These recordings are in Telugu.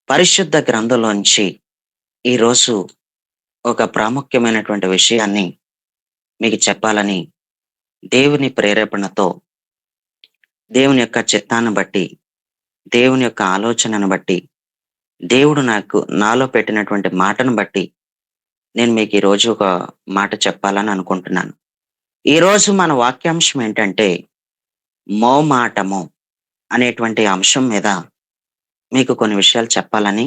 పరిశుద్ధ గ్రంథంలోంచి ఈరోజు ఒక ప్రాముఖ్యమైనటువంటి విషయాన్ని మీకు చెప్పాలని దేవుని ప్రేరేపణతో, దేవుని యొక్క చిత్తాన్ని బట్టి, దేవుని యొక్క ఆలోచనను బట్టి, దేవుడు నాలో పెట్టినటువంటి మాటను బట్టి నేను మీకు ఈరోజు ఒక మాట చెప్పాలని అనుకుంటున్నాను. ఈరోజు మన వాక్యాంశం ఏంటంటే మోమాటము అనేటువంటి అంశం మీద మీకు కొన్ని విషయాలు చెప్పాలని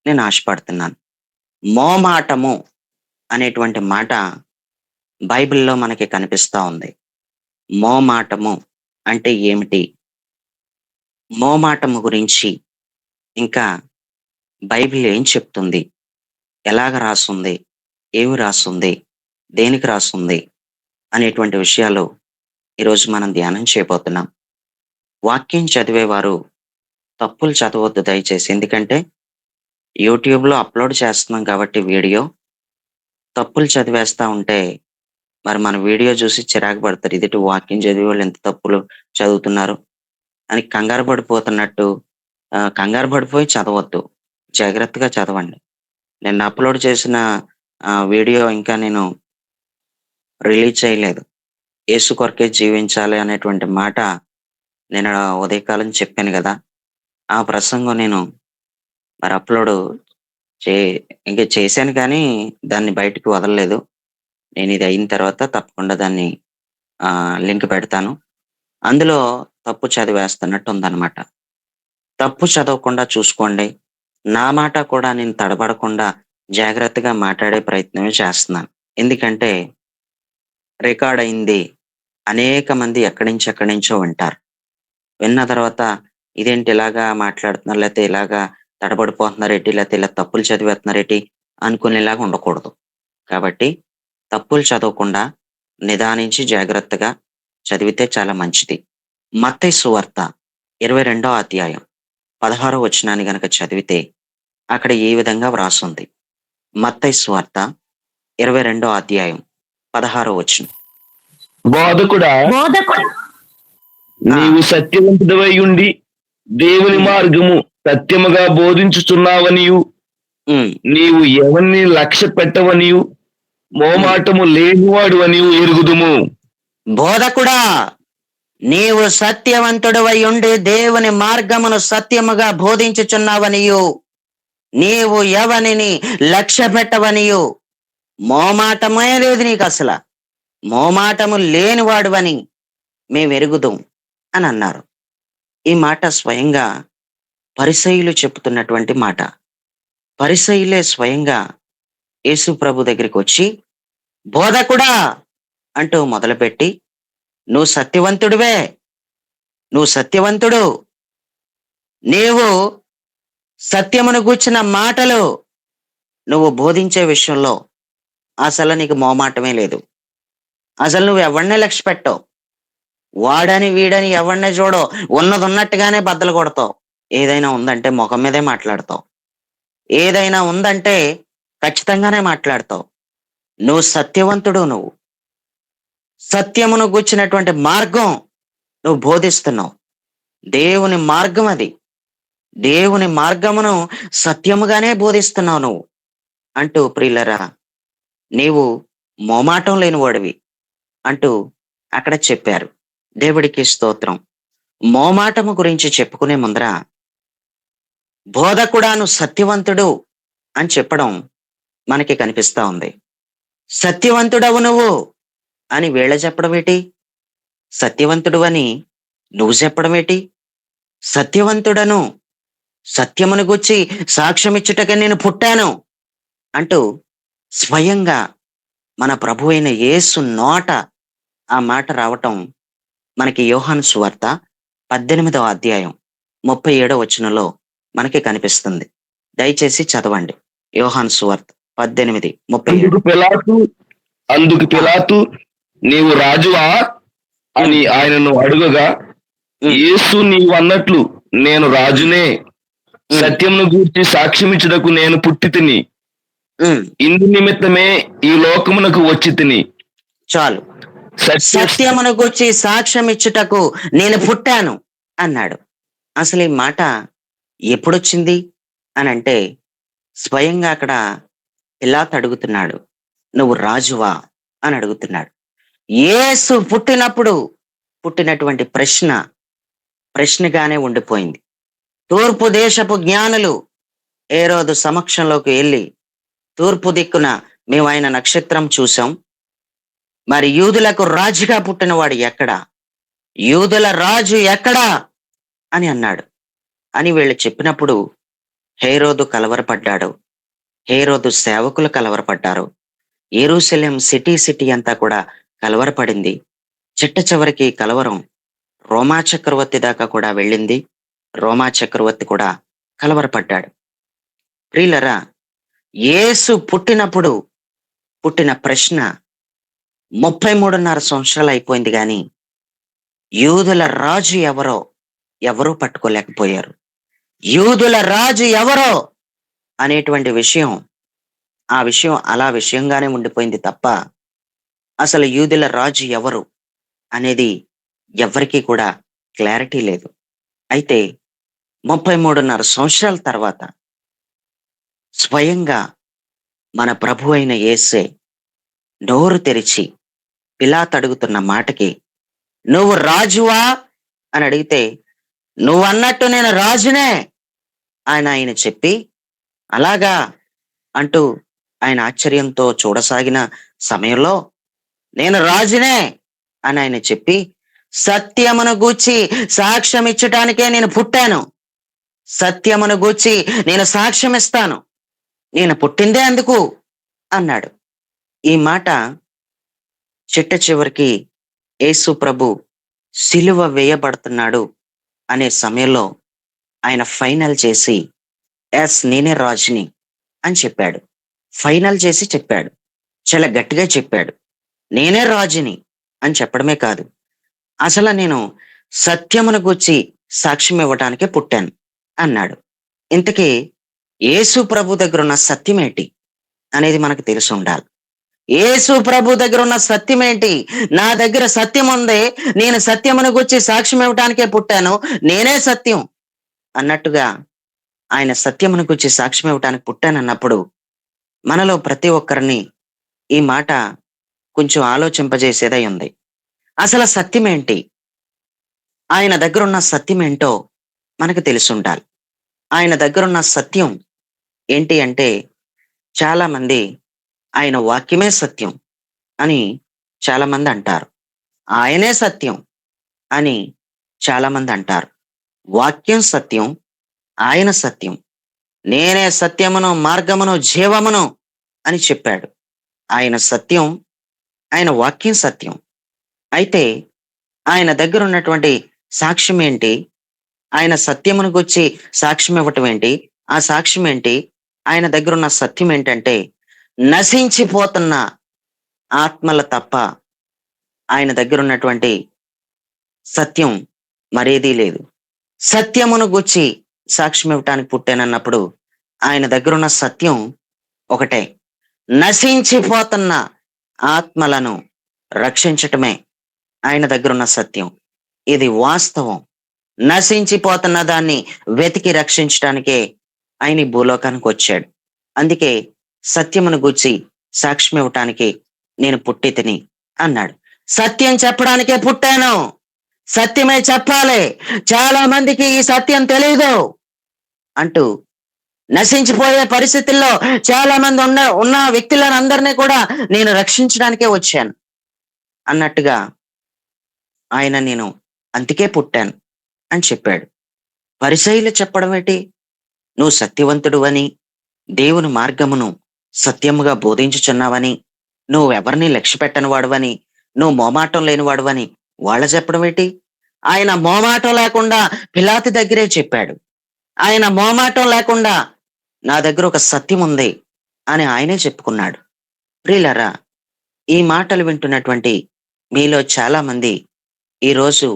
నేను ఆశపడుతున్నాను. మోమాటము అనేటువంటి మాట బైబిల్‌లో మనకి కనిపిస్తా ఉంది. మోమాటము అంటే ఏమిటి? మోమాటము గురించి ఇంకా బైబిల్ ఏం చెప్తుంది? ఎలాగ రాసుంది? ఏమి రాసుంది? దేనికి రాసుంది? అనేటువంటి విషయాలు ఈరోజు మనం ధ్యానం చేయబోతున్నాం. వాక్యం చదివేవారు తప్పులు చదవొద్దు దయచేసి. ఎందుకంటే యూట్యూబ్‌లో అప్‌లోడ్ చేస్తున్నాం కాబట్టి వీడియో, తప్పులు చదివేస్తా ఉంటే మరి మన వీడియో చూసి చిరాకు పడతారు. ఎదుటి వాక్యం చదివేవాళ్ళు ఎంత తప్పులు చదువుతున్నారు అని కంగారు పడిపోతున్నట్టు కంగారు పడిపోయి చదవొద్దు. జాగ్రత్తగా చదవండి. నిన్న అప్‌లోడ్ చేసిన వీడియో ఇంకా నేను రిలీజ్ చేయలేదు. యేసు కొరకే జీవించాలి అనేటువంటి మాట నేను ఉదయకాలం చెప్పాను గదా! ఆ ప్రసంగం నేను మరి అప్‌లోడ్ చే ఇంక చేశాను కానీ దాన్ని బయటికి వదలలేదు. నేను ఇది అయిన తర్వాత తప్పకుండా దాన్ని లింక్ పెడతాను. అందులో తప్పు చదివేస్తున్నట్టు ఉందన్నమాట. తప్పు చదవకుండా చూసుకోండి. నా మాట కూడా నేను తడబడకుండా జాగ్రత్తగా మాట్లాడే ప్రయత్నమే చేస్తున్నాను. ఎందుకంటే రికార్డ్ అయింది. అనేక మంది ఎక్కడి నుంచో వింటారు. విన్న తర్వాత ఇదేంటి ఇలాగా మాట్లాడుతున్నారు, లేతే ఇలాగా తడబడిపోతున్నారేంటి, లేతే ఇలా తప్పులు చదివేస్తున్నారేంటి అనుకునేలాగా ఉండకూడదు. కాబట్టి తప్పులు చదవకుండా నిదానించి జాగ్రత్తగా చదివితే చాలా మంచిది. మత్తయి సువార్త 22వ అధ్యాయం 16వ వచనాన్ని గనక చదివితే అక్కడ ఈ విధంగా వ్రాసుంది. మత్తయి సువార్త 22వ అధ్యాయం 16వ వచనం. బోధకుడా, బోధకుడు నీవు సత్యవంతుడవై ఉండి దేవుని మార్గము సత్యముగా బోధించుచున్నావనియు, నీవు ఎవరిని లక్ష్య పెట్టవనియు, మోమాటము లేనివాడు అనియు ఎరుగుదుము. బోధకుడా, నీవు సత్యవంతుడవై ఉండి దేవుని మార్గమును సత్యముగా బోధించుచున్నావనియు, నీవు ఎవనిని లక్ష్య పెట్టవనియు, మోమాటమే లేదు నీకు అసలు, మోమాటము లేనివాడువని మేమెరుగుదుం అని అన్నారు. ఈ మాట స్వయంగా పరిసయ్యులు చెప్తున్నటువంటి మాట. పరిసయ్యులే స్వయంగా యేసు ప్రభు దగ్గరికి వచ్చి బోధకుడా అంటూ మొదలుపెట్టి, నువ్వు సత్యవంతుడివే, నువ్వు సత్యవంతుడు, నీవు సత్యమును గూర్చిన మాటలు నువ్వు బోధించే విషయంలో అసలు నీకు మోమాటమే లేదు. అసలు నువ్వు ఎవరినే లక్ష్య పెట్టవు. వాడని వీడని ఎవరినే చూడవు. ఉన్నది ఉన్నట్టుగానే బద్దలు కొడతావు. ఏదైనా ఉందంటే ముఖం మీదే మాట్లాడతావు. ఏదైనా ఉందంటే ఖచ్చితంగానే మాట్లాడతావు. నువ్వు సత్యవంతుడు. నువ్వు సత్యమును గూర్చినటువంటి మార్గం నువ్వు బోధిస్తున్నావు. దేవుని మార్గం అది. దేవుని మార్గమును సత్యముగానే బోధిస్తున్నావు నువ్వు అంటూ, ప్రియులరా, నీవు మోమాటం లేనివాడివి అంటూ అక్కడ చెప్పారు. దేవుడికి స్తోత్రం. మోమాటము గురించి చెప్పుకునే ముందర బోధకుడాను సత్యవంతుడు అని చెప్పడం మనకి కనిపిస్తా ఉంది. సత్యవంతుడవు నువ్వు అని వీళ్ళ చెప్పడం ఏంటి? సత్యవంతుడు అని నువ్వు చెప్పడం ఏంటి? సత్యవంతుడను, సత్యమును గుచ్చి సాక్ష్యమిచ్చుటకే నేను పుట్టాను అంటూ స్వయంగా మన ప్రభు అయిన యేసు నోట ఆ మాట రావటం మనకి యోహాను సువార్త 18వ అధ్యాయం 37వ వచనంలో మనకి కనిపిస్తుంది. దయచేసి చదవండి. యోహాను సువార్త 18:37. అందుకు పిలాతు నీవు రాజువా అని ఆయనను అడుగగా, యేసు నీవు అన్నట్లు నేను రాజునే, సత్యమును గూర్చి సాక్ష్యమిచ్చుటకు నేను పుట్టి తిని, ఇందు నిమిత్తమే ఈ లోకమునకు వచ్చి తిని. చాలు. సత్యమును గూర్చి సాక్ష్యం ఇచ్చుటకు నేను పుట్టాను అన్నాడు. అసలు ఈ మాట ఎప్పుడొచ్చింది అని అంటే స్వయంగా అక్కడ పిలాతు అడుగుతున్నాడు, నువ్వు రాజువా అని అడుగుతున్నాడు. యేసు పుట్టినటువంటి ప్రశ్నగానే ఉండిపోయింది. తూర్పు దేశపు జ్ఞానులు హేరోదు సమక్షంలోకి వెళ్ళి, తూర్పు దిక్కున మేము ఆయన నక్షత్రం చూసాం, మరి యూదులకు రాజుగా పుట్టినవాడు ఎక్కడా, యూదుల రాజు ఎక్కడా అని అన్నాడు. అని వీళ్ళు చెప్పినప్పుడు హేరోదు కలవరపడ్డాడు. హేరోదు సేవకులు కలవరపడ్డారు. యెరూషలేం సిటీ అంతా కూడా కలవరపడింది. చిట్ట చివరికి కలవరం రోమా చక్రవర్తి దాకా కూడా వెళ్ళింది. రోమా చక్రవర్తి కూడా కలవరపడ్డాడు. ప్రియులరా, యేసు పుట్టిన ప్రశ్న 33.5 సంవత్సరాలు అయిపోయింది గాని యూదుల రాజు ఎవరో పట్టుకోలేకపోయారు. యూదుల రాజు ఎవరో అనేటువంటి ఆ విషయం అలా విషయంగానే ఉండిపోయింది తప్ప అసలు యూదుల రాజు ఎవరు అనేది ఎవరికీ కూడా క్లారిటీ లేదు. అయితే 33.5 సంవత్సరాల తర్వాత స్వయంగా మన ప్రభు అయిన యేసే నోరు తెరిచి పిలాతు అడుగుతున్న మాటకి, నువ్వు రాజువా అని అడిగితే, నువ్వన్నట్టు నేను రాజునే ఆయన చెప్పి, అలాగా అంటూ ఆయన ఆశ్చర్యంతో చూడసాగిన సమయంలో, నేను రాజునే అని ఆయన చెప్పి, సత్యమును గూర్చి సాక్ష్యం ఇచ్చటానికే నేను పుట్టాను, సత్యమును గూర్చి నేను సాక్ష్యం ఇస్తాను, నేను పుట్టిందే అందుకు అన్నాడు. ఈ మాట చిట్ట చివరికి యేసు ప్రభు సిలువ వేయబడుతున్నాడు అనే సమయంలో ఆయన ఫైనల్ చేసి, ఎస్ నేనే రాజుని అని చెప్పాడు. ఫైనల్ చేసి చెప్పాడు, చాలా గట్టిగా చెప్పాడు, నేనే రాజుని అని చెప్పడమే కాదు, అసలు నేను సత్యమును గూర్చి సాక్ష్యం ఇవ్వటానికే పుట్టాను అన్నాడు. ఇంతకీ యేసు ప్రభు దగ్గర ఉన్న సత్యం ఏంటి అనేది మనకు తెలిసి ఉండాలి. యేసు ప్రభు దగ్గర ఉన్న సత్యం ఏంటి? నా దగ్గర సత్యం ఉంది, నేను సత్యమును గూర్చి సాక్ష్యం ఇవ్వటానికే పుట్టాను, నేనే సత్యం అన్నట్టుగా ఆయన సత్యమును గూర్చి సాక్ష్యం ఇవ్వటానికి పుట్టానన్నప్పుడు మనలో ప్రతి ఒక్కరిని ఈ మాట కొంచెం ఆలోచింపజేసేదై ఉంది. అసలు సత్యం ఏంటి? ఆయన దగ్గర ఉన్న సత్యం ఏంటో మనకు తెలిసి ఉండాలి. ఆయన దగ్గర ఉన్న సత్యం ఏంటి అంటే, చాలా మంది ఆయన వాక్యమే సత్యం అని చాలా మంది అంటారు. ఆయనే సత్యం అని చాలా మంది అంటారు. వాక్యం సత్యం, ఆయన సత్యం. నేనే సత్యమును, మార్గమును, జీవమును అని చెప్పాడు. ఆయన సత్యం, ఆయన వాక్యం సత్యం. అయితే ఆయన దగ్గర ఉన్నటువంటి సాక్ష్యం ఏంటి? ఆయన సత్యమును గురించి సాక్ష్యం ఇవ్వటం ఏంటి? ఆ సాక్ష్యం ఏంటి? ఆయన దగ్గర ఉన్న సత్యం ఏంటంటే, నశించిపోతున్న ఆత్మల తప్ప ఆయన దగ్గర ఉన్నటువంటి సత్యం మరేదీ లేదు. సత్యమును గూర్చి సాక్ష్యం ఇవ్వటానికి పుట్టానన్నప్పుడు ఆయన దగ్గర ఉన్న సత్యం ఒకటే, నశించిపోతున్న ఆత్మలను రక్షించటమే ఆయన దగ్గర ఉన్న సత్యం. ఇది వాస్తవం. నశించిపోతున్న దాన్ని వెతికి రక్షించటానికే ఆయన ఈ భూలోకానికి వచ్చాడు. అందుకే సత్యమును గూర్చి సాక్ష్యం ఇవ్వటానికి నేను పుట్టి తిని అన్నాడు. సత్యం చెప్పడానికే పుట్టాను, సత్యమే చెప్పాలి, చాలా మందికి ఈ సత్యం తెలియదు అంటూ నశించిపోయే పరిస్థితుల్లో చాలా మంది ఉన్న వ్యక్తులను అందరినీ కూడా నేను రక్షించడానికే వచ్చాను అన్నట్టుగా ఆయన నేను అందుకే పుట్టాను అని చెప్పాడు. పరిసయ్యులు చెప్పడం ఏంటి? నువ్వు సత్యవంతుడు అని, దేవుని మార్గమును సత్యముగా బోధించుచున్నావని, నువ్వెవరిని లక్ష్య పెట్టని వాడువని, నువ్వు మోమాటం లేని వాడువని వాళ్ళ చెప్పడం ఏంటి? ఆయన మోమాటం లేకుండా పిలాతు దగ్గరే చెప్పాడు. ఆయన మోమాటం లేకుండా నా దగ్గర ఒక సత్యం ఉంది అని ఆయనే చెప్పుకున్నాడు. ప్రియులారా, ఈ మాటలు వింటున్నటువంటి మీలో చాలా మంది ఈరోజు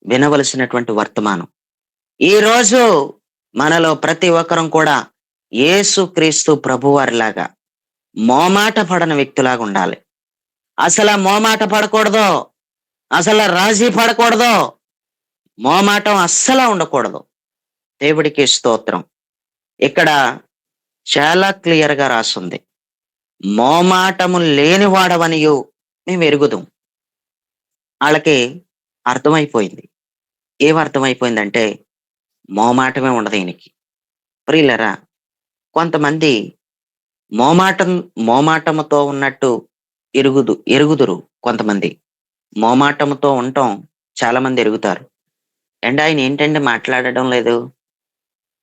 వినవలసినటువంటి వర్తమానం, ఈరోజు మనలో ప్రతి ఒక్కరం కూడా యేసు క్రీస్తు ప్రభువారిలాగా మోమాట పడని వ్యక్తులాగా ఉండాలి. అసలు మోమాట పడకూడదు, అసలు రాజీ పడకూడదు, మోమాటం అస్సలు ఉండకూడదు. దేవుడికి స్తోత్రం. ఇక్కడ చాలా క్లియర్‌గా రాసుంది. మోమాటము లేనివాడవనియు మేమెరుగుదుం. ఆళ్ళకి అర్థమైపోయింది. ఏం అర్థమైపోయిందంటే, మోమాటమే ఉండదీయనకి. ప్రియులారా, కొంతమంది మోమాటం మోమాటముతో ఉన్నట్టు ఎరుగుదురు కొంతమంది. మోమాటముతో ఉండటం చాలా మంది ఎరుగుతారు. "ఏండి ఆయనేంటండి మాట్లాడడం లేదు?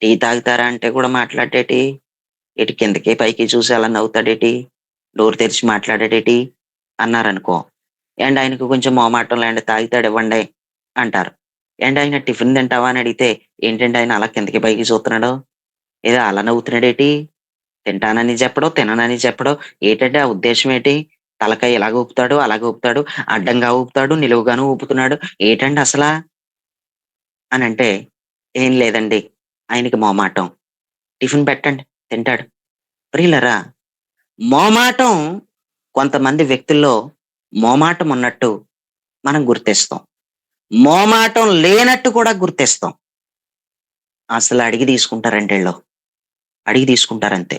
టీ తాగుతారా అంటే కూడా మాట్లాడేటి? ఎటు కిందకి పైకి చూసి అలా నవ్వుతాడేటి? నోరు తెరిచి మాట్లాడాడేటి?" అన్నారనుకో. "ఏండి ఆయనకు కొంచెం మొహమాటం లేండి తాగుతాడివ్వండి" అంటారు. "ఏండి ఆయన టిఫిన్ తింటావా?" అని అడిగితే, "ఏంటండి ఆయన అలా కిందకి పైకి చూస్తున్నాడు? ఏదో అలా నవ్వుతున్నాడేటి? తింటానని చెప్పడు, తిననని చెప్పడు. ఏటండి ఆ ఉద్దేశ్యం ఏటి? తలకాయ ఇలాగ ఊపుతాడు, అలాగ ఊపుతాడు, అడ్డంగా ఊపుతాడు, నిలువుగాను ఊపుతున్నాడు. ఏటండి అసలా?" అనంటే, "ఏం లేదండి. ఆయనకి మొహమాటం. టిఫిన్ పెట్టండి తింటాడు." ప్రియులారా, మోమాటం కొంతమంది వ్యక్తుల్లో మోమాటం ఉన్నట్టు మనం గుర్తిస్తాం. మోమాటం లేనట్టు కూడా గుర్తిస్తాం. అసలు అడిగి తీసుకుంటారండి ఈళ్ళు. అడిగి తీసుకుంటారంతే.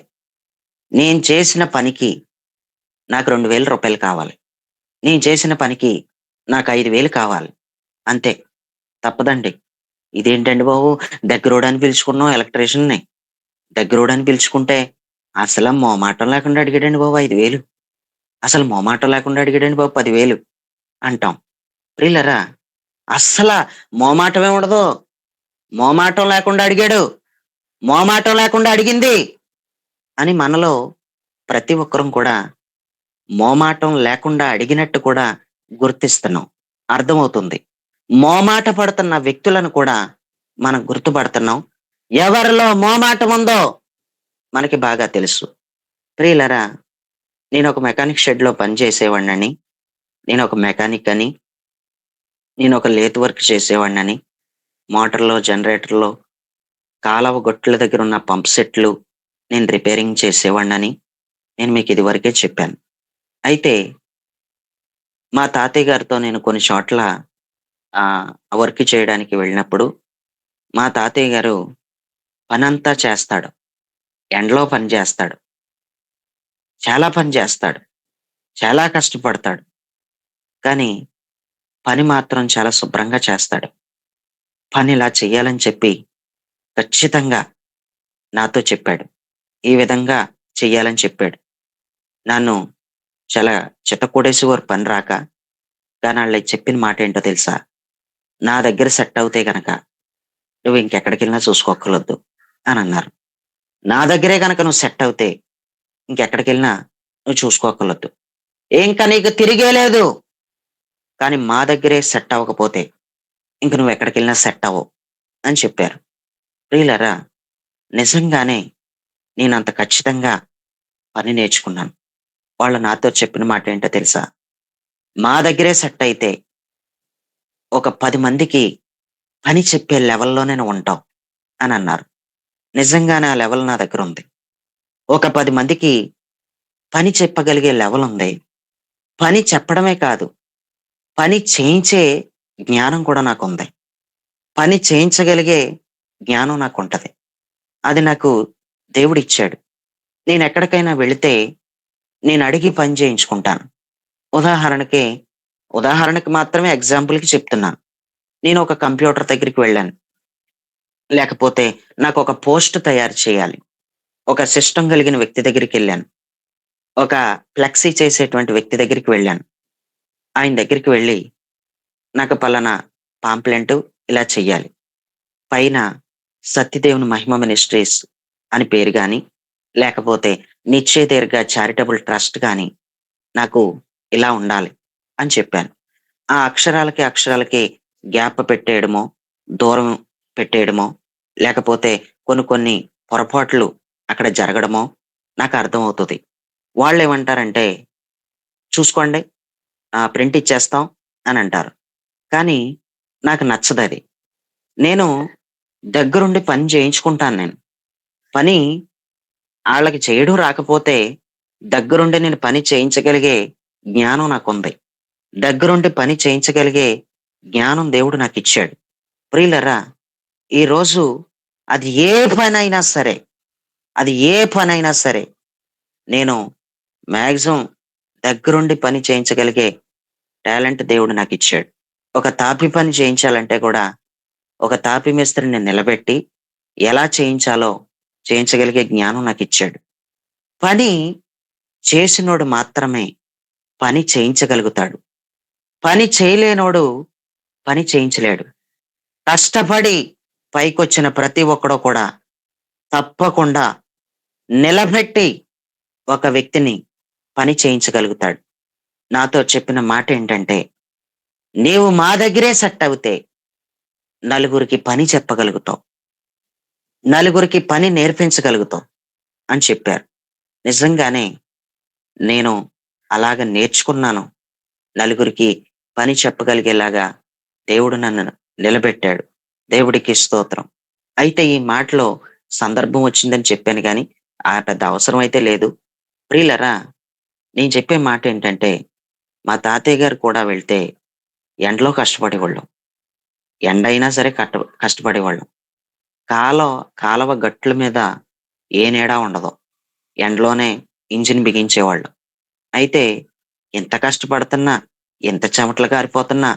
నేను చేసిన పనికి నాకు రూ. 2000 కావాలి. నేను చేసిన పనికి నాకు 5000 కావాలి. అంతే. తప్పదండి. ఇదేంటండి బాబు! దగ్గరోడని పిలుచుకున్నాం ఎలక్ట్రీషియన్‌ని. దగ్గరోడని పిలుచుకుంటే అసల మొమాటం లేకుండా అడిగాడండి బాబు 5000. అసలు మొమాటం లేకుండా అడిగాడండి బాబు 10,000 అంటాం. ప్రియులారా, అస్సల మొమాటమే ఉండదు. మొమాటం లేకుండా అడిగాడు. మొమాటం లేకుండా అడిగింది అని మనలో ప్రతి ఒక్కరం కూడా మోమాటం లేకుండా అడిగినట్టు కూడా గుర్తిస్తున్నాం. అర్థమవుతుంది. మోమాట పడుతున్న వ్యక్తులను కూడా మనం గుర్తుపడుతున్నాం. ఎవరిలో మోమాటం ఉందో మనకి బాగా తెలుసు. ప్రియులారా, నేనొక మెకానిక్ షెడ్‌లో పని చేసేవాడినని, నేనొక మెకానిక్ అని, నేనొక లేత్ వర్క్ చేసేవాడినని, మోటార్‌లో, జనరేటర్‌లో, కాలవ గొట్ల దగ్గరున్న పంప్ సెట్‌లు నేను రిపేరింగ్ చేసేవాడినని నేను మీకు ఇదివరకే చెప్పాను. అయితే మా తాతయ్య గారితో నేను కొన్ని చోట్ల వర్క్ చేయడానికి వెళ్ళినప్పుడు, మా తాతయ్య గారు పనంతా చేస్తాడు. ఎండలో పని చేస్తాడు. చాలా పని చేస్తాడు. చాలా కష్టపడతాడు. కానీ పని మాత్రం చాలా శుభ్రంగా చేస్తాడు. పని ఇలా చెయ్యాలని చెప్పి ఖచ్చితంగా నాతో చెప్పాడు. ఈ విధంగా చెయ్యాలని చెప్పాడు. నన్ను చాలా చితక్కొట్టేసేవారు పని రాక. కానీ ఆళ్ళు చెప్పిన మాటేంటో తెలుసా? "నా దగ్గర సెట్ అవుతే గనక నువ్వు ఇంకెక్కడికెళ్ళినా చూసుకోక్కర్లొద్దు" అనన్నారు. నా దగ్గరే గనక నువ్వు సెట్ అవుతే ఇంకెక్కడికెళ్ళినా నువ్వు చూసుకోక్కర్లొద్దు. ఇంక నీకు తిరిగే లేదు. కానీ మా దగ్గరే సెట్ అవ్వకపోతే ఇంక నువ్వెక్కడికెళ్ళినా సెట్ అవ్వవు అని చెప్పారు. ప్రియులారా, నిజంగానే నేనంత ఖచ్చితంగా పని నేర్చుకున్నాను. వాళ్ళు నాతో చెప్పిన మాటేంటో తెలుసా? మా దగ్గరే సెట్ అయితే ఒక 10 మందికి పని చెప్పే లెవెల్‌లోనే నువ్వుంటావు అనన్నారు. నిజంగానే ఆ లెవెల్ నా దగ్గరుంది. ఒక 10 మందికి పని చెప్పగలిగే లెవెలుంది. పని చెప్పడమే కాదు, పని చేయించే జ్ఞానం కూడా నాకుంది. పని చేయించగలిగే జ్ఞానం నాకుంటది. అది నాకు దేవుడిచ్చాడు. నేనెక్కడికైనా వెళితే నేనడిగి పని చేయించుకుంటాను. ఉదాహరణకి, ఉదాహరణకి మాత్రమే ఎగ్జాంపుల్‌కి చెప్తున్నాను. నేనొక కంప్యూటర్ దగ్గరికి వెళ్ళాను. లేకపోతే నాకొక పోస్ట్ తయారు చేయాలి. ఒక సిస్టమ్ కలిగిన వ్యక్తి దగ్గరికెళ్ళాను. ఒక ఫ్లెక్సీ చేసేటువంటి వ్యక్తి దగ్గరికి వెళ్ళాను. ఆయన దగ్గరికి వెళ్లి, నాకు పలానా పాంప్లెంట్ ఇలా చెయ్యాలి. పైన సత్యదేవుని మహిమ మినిస్ట్రీస్ అని పేరు గాని, లేకపోతే నిశ్చయ దీర్ఘ చారిటబుల్ ట్రస్ట్ గాని నాకు ఇలా ఉండాలి అని చెప్పాను. ఆ అక్షరాలకి, అక్షరాలకి గ్యాప్ పెట్టేయడమో, దూరం పెట్టేయడమో, లేకపోతే కొన్ని కొన్ని పొరపాట్లు అక్కడ జరగడమో నాకు అర్థమవుతది. వాళ్ళేమంటారంటే, "చూసుకోండి ప్రింట్ ఇచ్చేస్తాం" అనంటారు. కానీ నాకు నచ్చదది. నేను దగ్గరుండి పని చేయించుకుంటాను నేను. పని ఆళ్ళకి చేయడం రాకపోతే దగ్గరుండి నేను పని చేయించగలిగే జ్ఞానం నాకుంది. దగ్గరుండి పని చేయించగలిగే జ్ఞానం దేవుడు నాకిచ్చాడు. ప్రియులారా, ఈరోజు అది ఏ పనైనా సరే, అది ఏ పనైనా సరే నేను మాక్సిమం దగ్గరుండి పని చేయించగలిగే టాలెంట్ దేవుడు నాకిచ్చాడు. ఒక తాపి పని చేయించాలంటే కూడా ఒక తాపి మేస్త్రిని నిలబెట్టి ఎలా చేయించాలో చేయించగలిగే జ్ఞానం నాకిచ్చాడు. పని చేసినోడు మాత్రమే పని చేయించగలుగుతాడు. పని చేయలేనోడు పని చేయించలేడు. కష్టపడి పైకొచ్చిన ప్రతి ఒక్కడు కూడా తప్పకుండా నిలబెట్టి ఒక వ్యక్తిని పని చేయించగలుగుతాడు. నాతో చెప్పిన మాటేంటంటే, "నీవు మా దగ్గరే సెట్ అవుతే నలుగురికి పని చెప్పగలుగుతావు. నలుగురికి పని నేర్పించగలుగుతావు" అని చెప్పారు. నిజంగానే నేను అలాగ నేర్చుకున్నాను. నలుగురికి పని చెప్పగలిగేలాగా దేవుడు నన్ను నిలబెట్టాడు. దేవుడికి స్తోత్రం. అయితే ఈ మాటలో సందర్భం వచ్చిందని చెప్పాను గానీ, ఆ పెద్ద అవసరం అయితే లేదు. ప్రియులారా, నేను చెప్పే మాటేంటంటే, మా తాతయ్య గారు కూడా వెళ్తే ఎండలో కష్టపడేవాళ్ళం. ఎండైనా సరే కష్టపడేవాళ్ళం. కాలవ గట్ల మీద ఏ నీడ ఉండదు. ఎండలోనే ఇంజిన్ బిగించేవాళ్ళు. అయితే ఎంత కష్టపడుతున్నా, ఎంత చెమటలు కారిపోతున్నా,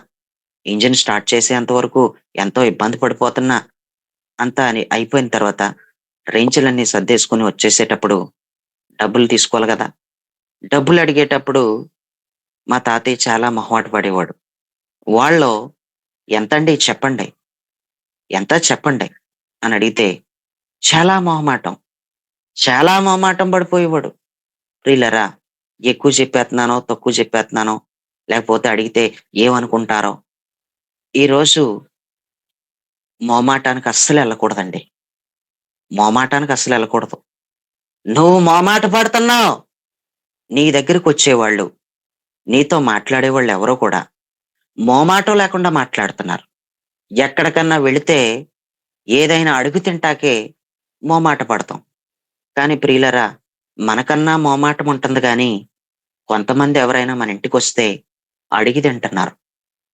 ఇంజిన్ స్టార్ట్ చేసేంత వరకు ఎంతో ఇబ్బంది పడిపోతున్నా, అంతా అని అయిపోయిన తర్వాత రెంచులన్నీ సర్దేసుకొని వచ్చేసేటప్పుడు డబ్బులు తీసుకోవాలి గదా! డబ్బులడిగేటప్పుడు మా తాతయ్య చాలా మొహమాట పడేవాడు. "వాళ్ళో ఎంతండి చెప్పండి. ఎంత చెప్పండి" అని అడిగితే చాలా మొహమాటం. చాలా మొహమాటం పడిపోయేవాడు. ప్రియులారా, ఎక్కువ చెప్పేత్తన్నానో, తక్కువ చెప్పేత్తన్నానో, లేకపోతే అడిగితే ఏమనుకుంటారో, ఈరోజు మొహమాటానికి అస్సలెళ్ళకూడదండి. మొహమాటానికి అస్సలెళ్ళకూడదు. నువ్వు మొహమాట పడుతున్నావు. నీ దగ్గరకొచ్చేవాళ్ళు, నీతో మాట్లాడేవాళ్ళు ఎవరో కూడా మొహమాటం లేకుండా మాట్లాడుతున్నారు. ఎక్కడికన్నా వెళితే ఏదైనా అడుగు తింటాకే మొహమాట పడతాం. కానీ ప్రియులారా, మనకన్నా మొహమాటం ఉంటుంది గానీ, కొంతమంది ఎవరైనా మన ఇంటికొస్తే అడిగి తింటున్నారు.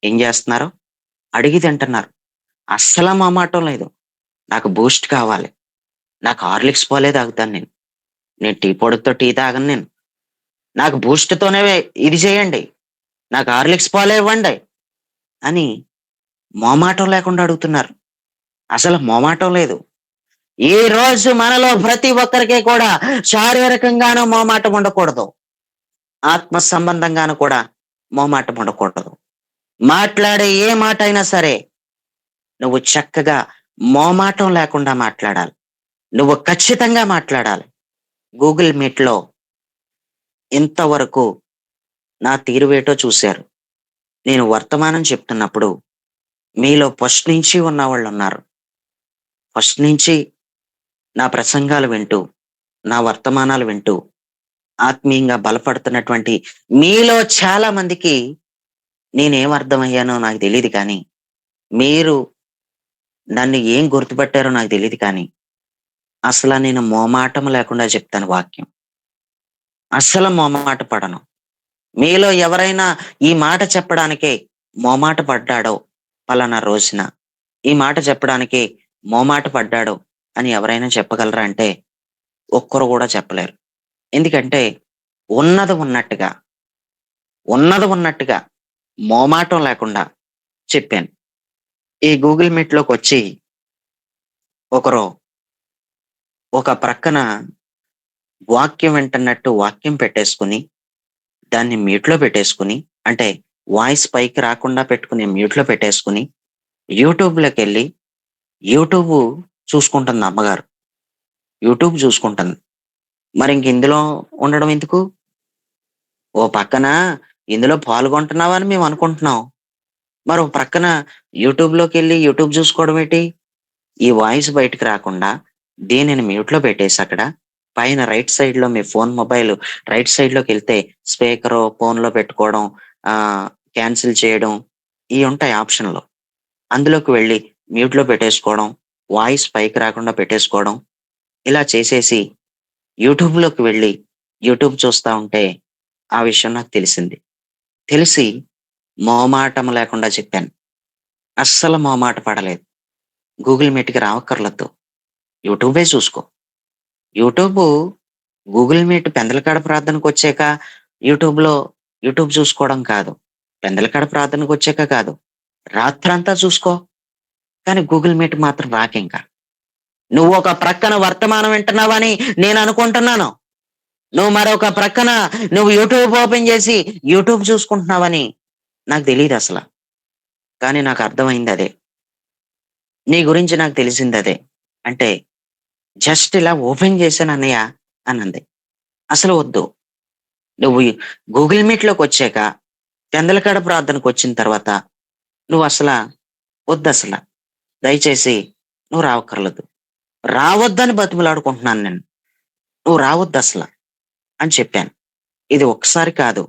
ఏం జేస్తున్నారు? అడిగి తింటున్నారు. అస్సల మొహమాటం లేదు. నాకు బూస్ట్ కావాలి. నాకు హార్లిక్స్ పాలే తాగుతాను నేను. నేను టీ పొడితో టీ తాగను నేను. నాకు బూస్ట్‌తోనే ఇది చేయండి. నాకు హార్లిక్స్ పాలే ఇవ్వండి అని మొహమాటం లేకుండా అడుగుతున్నారు. అసలు మొహమాటం లేదు. ఈ రోజు మనలో ప్రతి ఒక్కరికి కూడా శారీరకంగాను మొహమాటం ఉండకూడదు. ఆత్మ సంబంధంగాను కూడా మొహమాటం ఉండకూడదు. మాట్లాడే ఏ మాటైనా సరే నువ్వు చక్కగా మొహమాటం లేకుండా మాట్లాడాలి. నువ్వు ఖచ్చితంగా మాట్లాడాలి. గూగుల్ మీట్‌లో ఇంతవరకు నా తీరువేటో చూశారు. నేను వర్తమానం చెప్తున్నప్పుడు మీలో ఫస్ట్ నుంచి ఉన్నవాళ్ళున్నారు. ఫస్ట్ నుంచి నా ప్రసంగాలు వింటూ, నా వర్తమానాలు వింటూ ఆత్మీయంగా బలపడుతున్నటువంటి మీలో చాలా మందికి నేనేం అర్థమయ్యానో నాకు తెలీదు కానీ, మీరు నన్ను ఏం గుర్తుపట్టారో నాకు తెలీదు కానీ, నేను మొహమాటం లేకుండా చెప్తాను వాక్యం. అస్సలు మొహమాట పడను. మీలో ఎవరైనా ఈ మాట చెప్పడానికే మొహమాట పడ్డాడో పలానా రోజున, ఈ మాట చెప్పడానికి మొహమాట పడ్డాడు అని ఎవరైనా చెప్పగలరా అంటే, ఒక్కరు గూడా చెప్పలేరు. ఎందుకంటే ఉన్నది ఉన్నట్టుగా, ఉన్నది ఉన్నట్టుగా మొహమాటం లేకుండా చెప్పాను. ఈ గూగుల్ మీట్‌లోకొచ్చి ఒకరు ఒక ప్రక్కన వాక్యం వింటున్నట్టు వాక్యం పెట్టేసుకొని, దాన్ని మ్యూట్‌లో పెట్టేసుకొని, అంటే వాయిస్ పైకి రాకుండా పెట్టుకుని మ్యూట్‌లో పెట్టేసుకొని, యూట్యూబ్‌లోకెళ్ళి యూట్యూబు చూసుకుంటుంది అమ్మగారు. యూట్యూబ్ చూసుకుంటుంది. మరింక ఇందులో ఉండడం ఎందుకు? ఓ పక్కన ఇందులో పాల్గొంటున్నావని మేమనుకుంటున్నాం. మరో ప్రక్కన యూట్యూబ్‌లోకెళ్ళి యూట్యూబ్ చూసుకోవడం ఏంటి? ఈ వాయిస్ బయటికి రాకుండా దీనిని మ్యూట్‌లో పెట్టేసక్కడ పైన రైట్ సైడ్‌లో మీ మొబైల్ రైట్ సైడ్‌లోకెళ్తే స్పీకరు ఫోన్‌లో పెట్టుకోవడం, క్యాన్సిల్ చేయడం ఇయుంటాయి ఆప్షన్‌లు. అందులోకి వెళ్లి మ్యూట్‌లో పెట్టేసుకోవడం, వాయిస్ పైకి రాకుండా పెట్టేసుకోవడం, ఇలా చేసేసి యూట్యూబ్‌లోకి వెళ్లి యూట్యూబ్ చూస్తా ఉంటే ఆ విషయం నాకు తెలిసింది. తెలిసి మొహమాటం లేకుండా చెప్పాను. అస్సలు మొహమాట పడలేదు. గూగుల్ మీట్‌కి రావక్కర్లేదు. యూట్యూబే చూసుకో. యూట్యూబ్, గూగుల్ మీట్ పెందలకాడ ప్రార్థనకొచ్చాక యూట్యూబ్‌లో యూట్యూబ్ చూసుకోవడం కాదు. పెందలకాడ ప్రార్థనకొచ్చాక కాదు. రాత్రంతా చూసుకో. కానీ గూగుల్ మీట్ మాత్రం రాకింక. నువ్వొక ప్రక్కన వర్తమానం వింటున్నావని నేననుకుంటున్నాను. నువ్వు మరొక ప్రక్కన నువ్వు యూట్యూబ్ ఓపెన్ చేసి యూట్యూబ్ చూసుకుంటున్నావని నాకు తెలీదసల. కానీ నాకర్థమైందదే. నీ గురించి నాకు తెలిసిందదే. అంటే జస్ట్ ఇలా ఓపెన్ చేశానన్నయ్య అనంది. అసలు వద్దు. నువ్వు ఈ గూగుల్ మీట్‌లోకొచ్చాక, పెందలకాడ ప్రార్థనకొచ్చిన తర్వాత నువ్వసల వద్దసల. దయచేసి నువ్వు రావక్కర్లేదు. రావద్దని బతిమిలాడుకుంటున్నాను నేను. నువ్వు రావద్దసల అని చెప్పాను. ఇది ఒక్కసారి కాదు,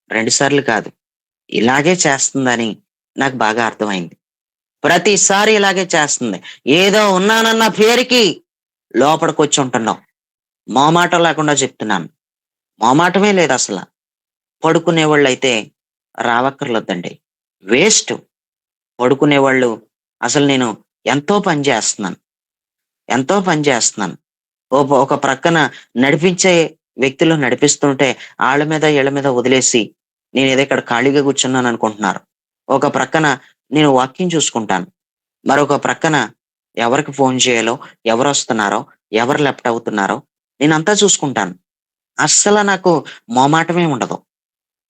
2 సార్లు కాదు. ఇలాగే చేస్తుందని నాకు బాగా అర్థమైంది. ప్రతిసారి ఇలాగే చేస్తుంది. ఏదో ఉన్నానన్న పేరుకి లోపలికొచ్చుంటున్నావు. మొహమాటం లేకుండా చెప్తున్నాను. మొహమాటమే లేదసల. పడుకునేవాళ్ళైతే రావక్కర్లేదండి. వేస్ట్. పడుకునేవాళ్ళు అసలు నేను ఎంతో పని చేస్తున్నాను. ఎంతో పని చేస్తున్నాను. ఒక ప్రక్కన నడిపించే వ్యక్తులు నడిపిస్తుంటే ఆళ్ళ మీద, ఈళ్ళ మీద వదిలేసి నేనేదో ఇక్కడ ఖాళీగా కూర్చున్నాననుకుంటున్నారు. ఒక ప్రక్కన నేను వాక్యం చూసుకుంటాను. మరొక ప్రక్కన ఎవరికి ఫోను చేయాలో, ఎవరొస్తున్నారో, ఎవరు లెఫ్ట్ అవుతున్నారో నేనంతా చూసుకుంటాను. అస్సల నాకు మొహమాటమే ఉండదు.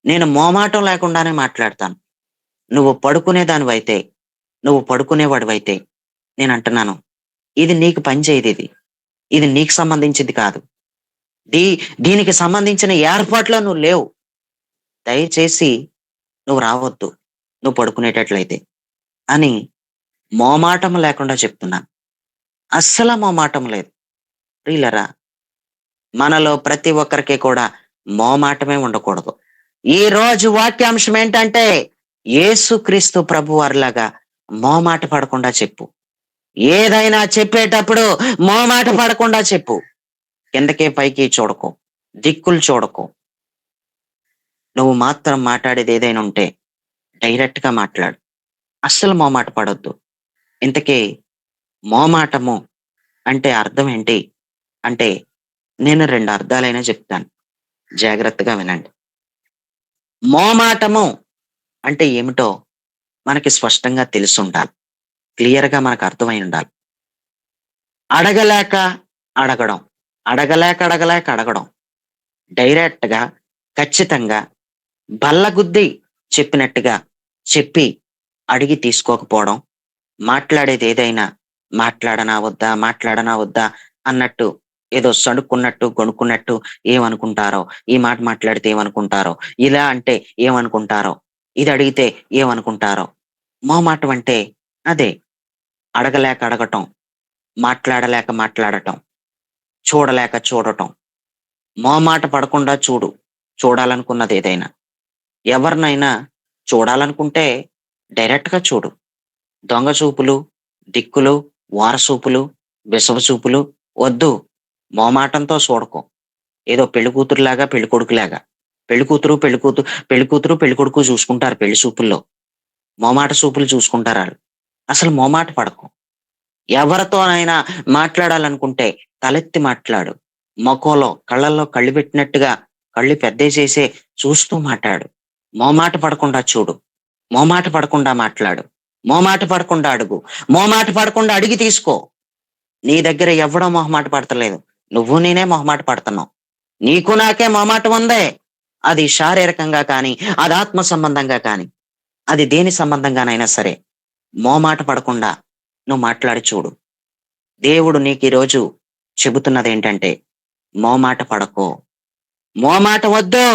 నేను మొహమాటం లేకుండానే మాట్లాడతాను. నువ్వు పడుకునే దానివైతే, నువ్వు పడుకునేవాడివైతే నేనంటున్నాను. ఇది నీకు పని చేయదిది. ఇది నీకు సంబంధించింది కాదు. దీ దీనికి సంబంధించిన ఏర్పాట్లో నువ్వు లేవు. దయచేసి నువ్వు రావద్దు. నువ్వు పడుకునేటట్లయితే అని మొహమాటం లేకుండా చెప్తున్నాను. అస్సల మొహమాటం లేదు. ప్రియులారా, మనలో ప్రతి ఒక్కరికి కూడా మొహమాటమే ఉండకూడదు. ఈ రోజు వాక్యాంశం ఏంటంటే, యేసుక్రీస్తు ప్రభువారిలాగా మొహమాట పడకుండా చెప్పు. ఏదైనా చెప్పేటప్పుడు మొహమాట పడకుండా చెప్పు. కిందకి పైకి చూడకు. దిక్కులు చూడకు. నువ్వు మాత్రం మాట్లాడేది ఏదైనా ఉంటే డైరెక్ట్‌గా మాట్లాడు. అస్సలు మొహమాట పడొద్దు. ఇంతకీ మోమాటము అంటే అర్థం ఏంటి? అంటే నేను 2 అర్థాలైనా చెప్తాను. జాగ్రత్తగా వినండి. మోమాటము అంటే ఏమిటో మనకి స్పష్టంగా తెలిసుండాలి. క్లియర్‌గా మనకు అర్థమై ఉండాలి. అడగలేక అడగడం. అడగలేక అడగడం. డైరెక్ట్‌గా, ఖచ్చితంగా, బల్లగుద్ది చెప్పినట్టుగా చెప్పి అడిగి తీసుకోకపోవడం. మాట్లాడేదేదైనా మాట్లాడనా వద్దా? మాట్లాడనా వద్దా? అన్నట్టు ఏదో సణుక్కున్నట్టు, గొణుక్కున్నట్టు ఏమనుకుంటారో, ఈ మాట మాట్లాడితే ఏమనుకుంటారో, ఇలా అంటే ఏమనుకుంటారో, ఇది అడిగితే ఏమనుకుంటారో. మొహమాటం అంటే అదే. అడగలేక అడగటం, మాట్లాడలేక మాట్లాడటం, చూడలేక చూడటం. మొహమాట పడకుండా చూడు. చూడాలనుకున్నదేదైనా. ఎవరినైనా చూడాలనుకుంటే డైరెక్ట్‌గా చూడు. దొంగ చూపులు, దిక్కులు, ఓరసూపులు, విసవ చూపులు వద్దు. మొహమాటంతో చూడకు. ఏదో పెళ్ళికూతురులాగా, పెళ్ళికొడుకులాగా. పెళ్ళికూతురు, పెళ్ళికొడుకు చూసుకుంటారు పెళ్లి చూపుల్లో. మొహమాట చూపులు చూసుకుంటారాళ్ళు. అసలు మొహమాట పడకు. ఎవరితోనైనా మాట్లాడాలనుకుంటే తలెత్తి మాట్లాడు. మొఖంలో, కళ్ళల్లో కళ్ళు పెట్టినట్టుగా కళ్ళు పెద్దయి చేసే చూస్తూ మాట్లాడు. మొహమాట పడకుండా చూడు. మొహమాట పడకుండా మాట్లాడు. మొహమాట పడకుండా అడుగు. మొహమాట పడకుండా అడిగి తీసుకో. నీ దగ్గర ఎవ్వడో మొహమాట పడతలేదు. నువ్వు నేనే మొహమాట పడుతున్నాం. నీకు నాకే మొహమాటం ఉందే. అది శారీరకంగా కానీ, అది ఆత్మ సంబంధంగా కానీ, అది దేని సంబంధంగానైనా సరే, మొహమాట పడకుండా నువ్వు మాట్లాడి చూడు. దేవుడు నీకీరోజు చెబుతున్నదేంటంటే, మొహమాట పడకు. మొహమాట వద్దు.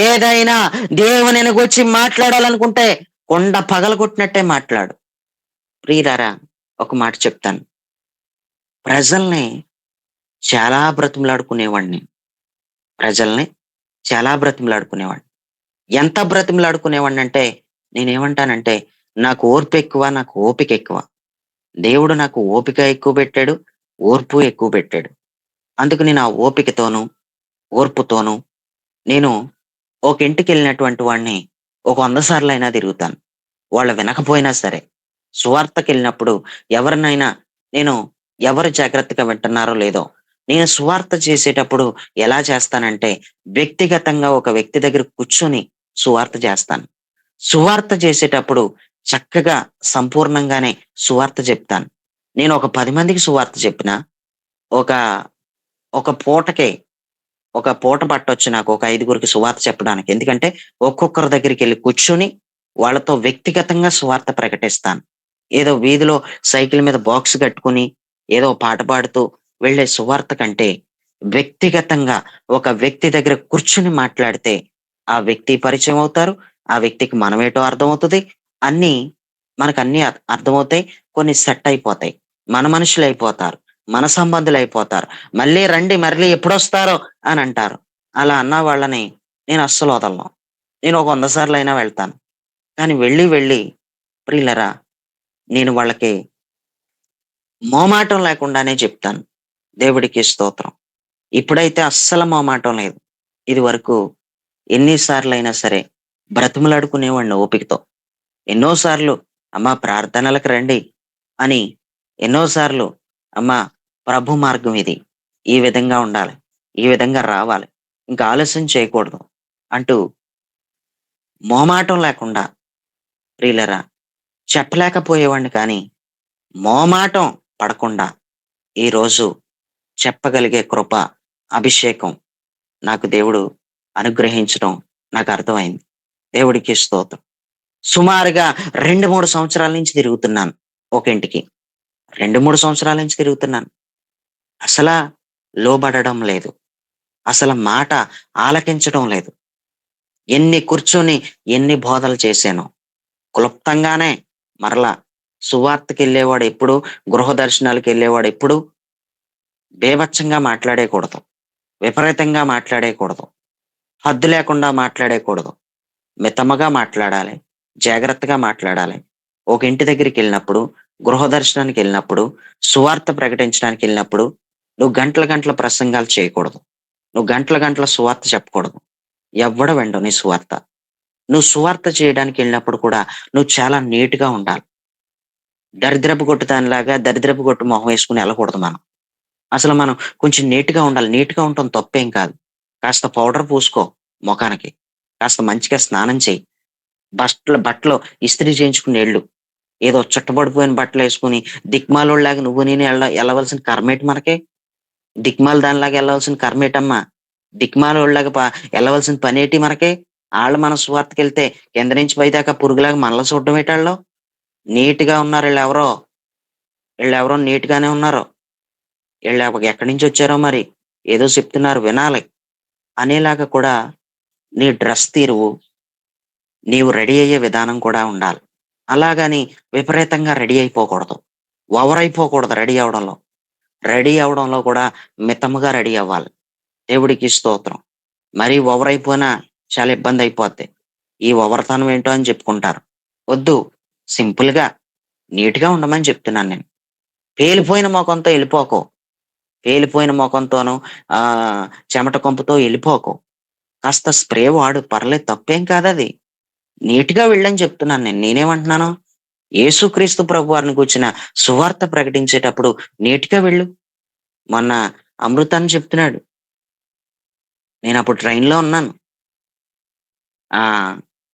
ఏదైనా దేవునిని గూర్చి మాట్లాడాలనుకుంటే కొండ పగలగొట్టినట్టే మాట్లాడు. ప్రియులారా, ఒక మాట చెప్తాను. ప్రజల్ని చాలా బ్రతిమలాడుకునేవాడిని. ప్రజల్ని చాలా బ్రతిమలాడుకునేవాడిని. ఎంత బ్రతిమలాడుకునేవాడినంటే నేనేమంటానంటే, నాకు ఓర్పెక్కువ, నాకు ఓపికెక్కువ. దేవుడు నాకు ఓపిక ఎక్కువ పెట్టాడు. ఓర్పు ఎక్కువ పెట్టాడు. అందుకు నేను ఆ ఓపికతోనూ, ఓర్పుతోనూ నేను ఒక ఇంటికెళ్ళినటువంటి వాడిని ఒక 100 సార్లయినా తిరుగుతాను. వాళ్ళు వినకపోయినా సరే. సువార్తకెళ్ళినప్పుడు ఎవరినైనా నేను ఎవరు జాగ్రత్తగా వింటున్నారో లేదో, నేను సువార్త చేసేటప్పుడు ఎలా చేస్తానంటే, వ్యక్తిగతంగా ఒక వ్యక్తి దగ్గర కూర్చొని సువార్త చేస్తాను. సువార్త చేసేటప్పుడు చక్కగా సంపూర్ణంగానే సువార్త చెప్తాను. నేను ఒక 10 మందికి సువార్త చెప్పినా, ఒక ఒక పూటకే ఒక పూట పట్టొచ్చు నాకు ఒక ఐదుగురికి సువార్త చెప్పడానికి. ఎందుకంటే, ఒక్కొక్కరి దగ్గరికెళ్లి కూర్చొని, వాళ్ళతో వ్యక్తిగతంగా సువార్త ప్రకటిస్తాను. ఏదో వీధిలో సైకిల్ మీద బాక్స్ కట్టుకొని, ఏదో పాట పాడుతూ వెళ్ళే సువార్త కంటే, వ్యక్తిగతంగా ఒక వ్యక్తి దగ్గర కూర్చొని మాట్లాడితే, ఆ వ్యక్తి పరిచయం అవుతారు. ఆ వ్యక్తికి మనమేటో అర్థమవుతది. అన్నీ మనకన్నీ అర్థమవుతాయి. కొన్ని సెట్ అయిపోతాయి. మన మనుషులైపోతారు. మన సంబంధులైపోతారు. మళ్ళీ రండి, మళ్ళీ ఎప్పుడొస్తారో అనంటారు. అలా అన్న వాళ్ళని నేను అస్సలు వదలను. నేను ఒక 100 సార్లయినా వెళ్తాను. కానీ వెళ్ళి ప్రియులరా, నేను వాళ్ళకి మోమాటం లేకుండానే చెప్తాను. దేవుడికి స్తోత్రం. ఇప్పుడైతే అస్సలు మొహమాటం లేదు. ఇదివరకు ఎన్ని సార్లయినా సరే బ్రతిమలాడుకునేవాడిని ఓపికతో. ఎన్నో సార్లు అమ్మా ప్రార్థనలకు రండి అని ఎన్నో సార్లు అమ్మా ప్రభు మార్గం ఇది. ఈ విధంగా ఉండాలి. ఈ విధంగా రావాలి. ఇంకా ఆలస్యం చేయకూడదు అంటూ మొహమాటం లేకుండా ప్రియులరా చెప్పలేకపోయేవాడిని కానీ మొహమాటం పడకుండా ఈరోజు చెప్పగలిగే కృప, అభిషేకం నాకు దేవుడు అనుగ్రహించడం నాకు అర్థమైంది. దేవుడికి స్తోత్రం. సుమారుగా 2, 3 సంవత్సరాల నుంచి తిరుగుతున్నాను ఒక ఇంటికి. 2, 3 సంవత్సరాల నుంచి తిరుగుతున్నాను. అసలా లోబడడం లేదు. అసల మాట ఆలకించడం లేదు. ఎన్ని కూర్చొని, ఎన్ని బోధలు చేశానో. క్లుప్తంగానే మరలా సువార్తకెళ్ళేవాడెప్పుడు, గృహ దర్శనాలకెళ్ళేవాడెప్పుడు బీభత్సంగా మాట్లాడేయకూడదు. విపరీతంగా మాట్లాడేయకూడదు. హద్దు లేకుండా మాట్లాడేయకూడదు. మితముగా మాట్లాడాలి. జాగ్రత్తగా మాట్లాడాలి. ఒక ఇంటి దగ్గరికెళ్ళినప్పుడు, గృహ దర్శనానికెళ్ళినప్పుడు, సువార్త ప్రకటించడానికెళ్ళినప్పుడు, నువ్వు గంటల గంటల ప్రసంగాలు చేయకూడదు. నువ్వు గంటల గంటల సువార్త చెప్పకూడదు. ఎవ్వడు వినడు నీ సువార్త. నువ్వు సువార్త చేయడానికెళ్ళినప్పుడు కూడా నువ్వు చాలా నీట్‌గా ఉండాలి. దరిద్రపు కొట్టు దానిలాగా దరిద్రపు కొట్టు మొహం వేసుకొని ఎళ్ళకూడదు మనం. అసలు మనం కొంచెం నీట్‌గా ఉండాలి. నీట్‌గా ఉండటం తప్పేం కాదు. కాస్త పౌడర్ పూసుకో మొఖానికి. కాస్త మంచిగా స్నానం చెయ్యి. బట్టలు ఇస్త్రీ చేయించుకుని ఎళ్ళు. ఏదో చుట్టబడిపోయిన బట్టలేసుకొని దిక్మాలోడిలాగా నువ్వు నేను ఎళ్ళవలసిన కర్మేటి మనకి? దిక్మాల దానిలాగా ఎళ్ళవలసిన కర్మేటమ్మా? దిక్మాలోడిలాగా ఎళ్ళవలసిన పనేటి మనకి? ఆళ్ళు మన సువార్తకెళ్తే కింద నుంచి పైదాకా పురుగులాగా మనల చూడడమేటాళ్ళు? నీట్‌గా ఉన్నారు ఈళ్ళెవరో. ఈళ్ళెవరో నీట్‌గానే ఉన్నారు. ఈళ్ళు ఎక్కడి నుంచొచ్చారో మరి. ఏదో చెప్తున్నారు వినాలి. అనేలాగా కూడా నీ డ్రెస్ తీరువు, నీవు రెడీ అయ్యే విధానం కూడా ఉండాలి. అలాగని విపరీతంగా రెడీ అయిపోకూడదు. ఓవర్ అయిపోకూడదు రెడీ అవ్వడంలో. రెడీ అవ్వడంలో కూడా మితముగా రెడీ అవ్వాలి. దేవుడికి స్తోత్రం. మరీ ఓవర్ అయిపోయినా చాలా ఇబ్బందయిపోద్ది. ఈ ఓవర్‌తనం ఏంటో అని చెప్పుకుంటారు. వద్దు. సింపుల్‌గా, నీట్‌గా ఉండమని చెప్తున్నాను నేను. పేలిపోయిన మొఖంతో ఎళ్ళిపోకు. పేలిపోయిన మొఖంతోనూ చెమట కొంపుతో ఎళ్ళిపోకు. కాస్త స్ప్రే వాడు పర్లేదు తప్పేం కాదది. నీట్‌గా వెళ్ళని చెప్తున్నాను నేను. నేనేమంటున్నాను? యేసుక్రీస్తు ప్రభువారిని గూర్చిన సువార్త ప్రకటించేటప్పుడు నీట్‌గా వెళ్ళు. మొన్న అమృత అని చెప్తున్నాడు. నేనప్పుడు ట్రైన్‌లో ఉన్నాను.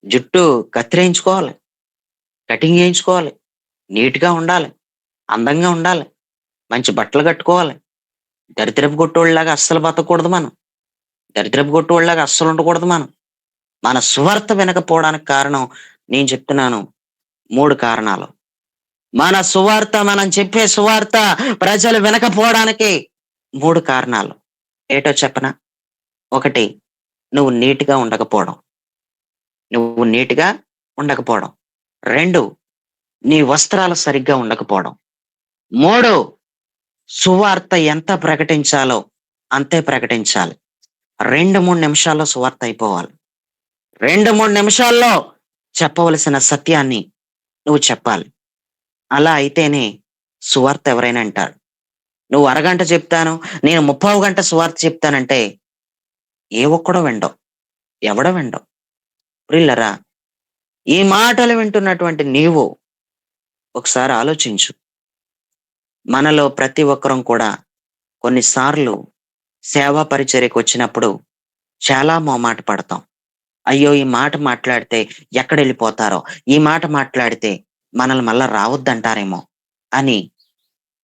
జుట్టు కత్తిరించుకోవాలి. కటింగ్ చేయించుకోవాలి. నీట్‌గా ఉండాలి. అందంగా ఉండాలి. మంచి బట్టలు కట్టుకోవాలి. దరిద్రపు కొట్టోడిలాగా అస్సలు బతకూడదు మనం. దరిద్రపు కొట్టోడిలాగా అస్సలు ఉండకూడదు మనం. మన సువార్త వినకపోవడానికి కారణం నేను చెప్తున్నాను 3 కారణాలు. మన సువార్త మనం చెప్పే సువార్త ప్రజలు వినకపోవడానికి 3 కారణాలు. ఏటో చెప్పనా? 1 నువ్వు నీట్‌గా ఉండకపోవడం. నువ్వు నీట్‌గా ఉండకపోవడం. 2 నీ వస్త్రాలు సరిగ్గా ఉండకపోవడం. 3 సువార్త ఎంత ప్రకటించాలో అంతే ప్రకటించాలి. 2, 3 నిమిషాల్లో సువార్త అయిపోవాలి. 2, 3 నిమిషాల్లో చెప్పవలసిన సత్యాన్ని నువ్వు చెప్పాలి. అలా అయితేనే సువార్త ఎవరైనా ఇంటారు. నువ్వు అరగంట చెప్తాను, నేను ముప్పావు గంట సువార్త చెప్తానంటే ఏ ఒక్కడు వినడు. ఎవడు వినడు. ప్రియులరా, ఈ మాటలు వింటున్నటువంటి నీవు ఒకసారి ఆలోచించు. మనలో ప్రతి ఒక్కరం కూడా కొన్నిసార్లు సేవా పరిచర్యకు వచ్చినప్పుడు చాలా మొహమాట పడతాం. అయ్యో! ఈ మాట మాట్లాడితే ఎక్కడెళ్ళిపోతారో, ఈ మాట మాట్లాడితే మనల్ని మళ్ళా రావద్దంటారేమో అని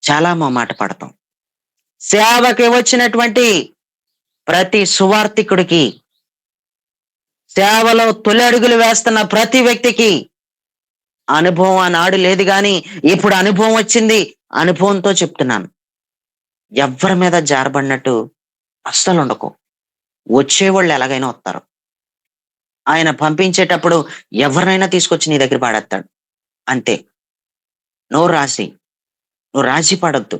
చాలా మొహమాట పడతాం. సేవకి వచ్చినటువంటి ప్రతి సువార్థికుడికి, సేవలో తొలి అడుగులు వేస్తున్న ప్రతి వ్యక్తికి అనుభవం ఆనాడు లేదు గాని, ఇప్పుడు అనుభవం వచ్చింది. అనుభవంతో చెప్తున్నాను. ఎవ్వరి మీద జారబడినట్టు అస్సలుండకు. వచ్చేవాళ్ళు ఎలాగైనా వస్తారు. ఆయన పంపించేటప్పుడు ఎవరినైనా తీసుకొచ్చి నీ దగ్గర పడేత్తాడు. అంతే. నోరు రాసి. నువ్వు రాజీ పడొద్దు.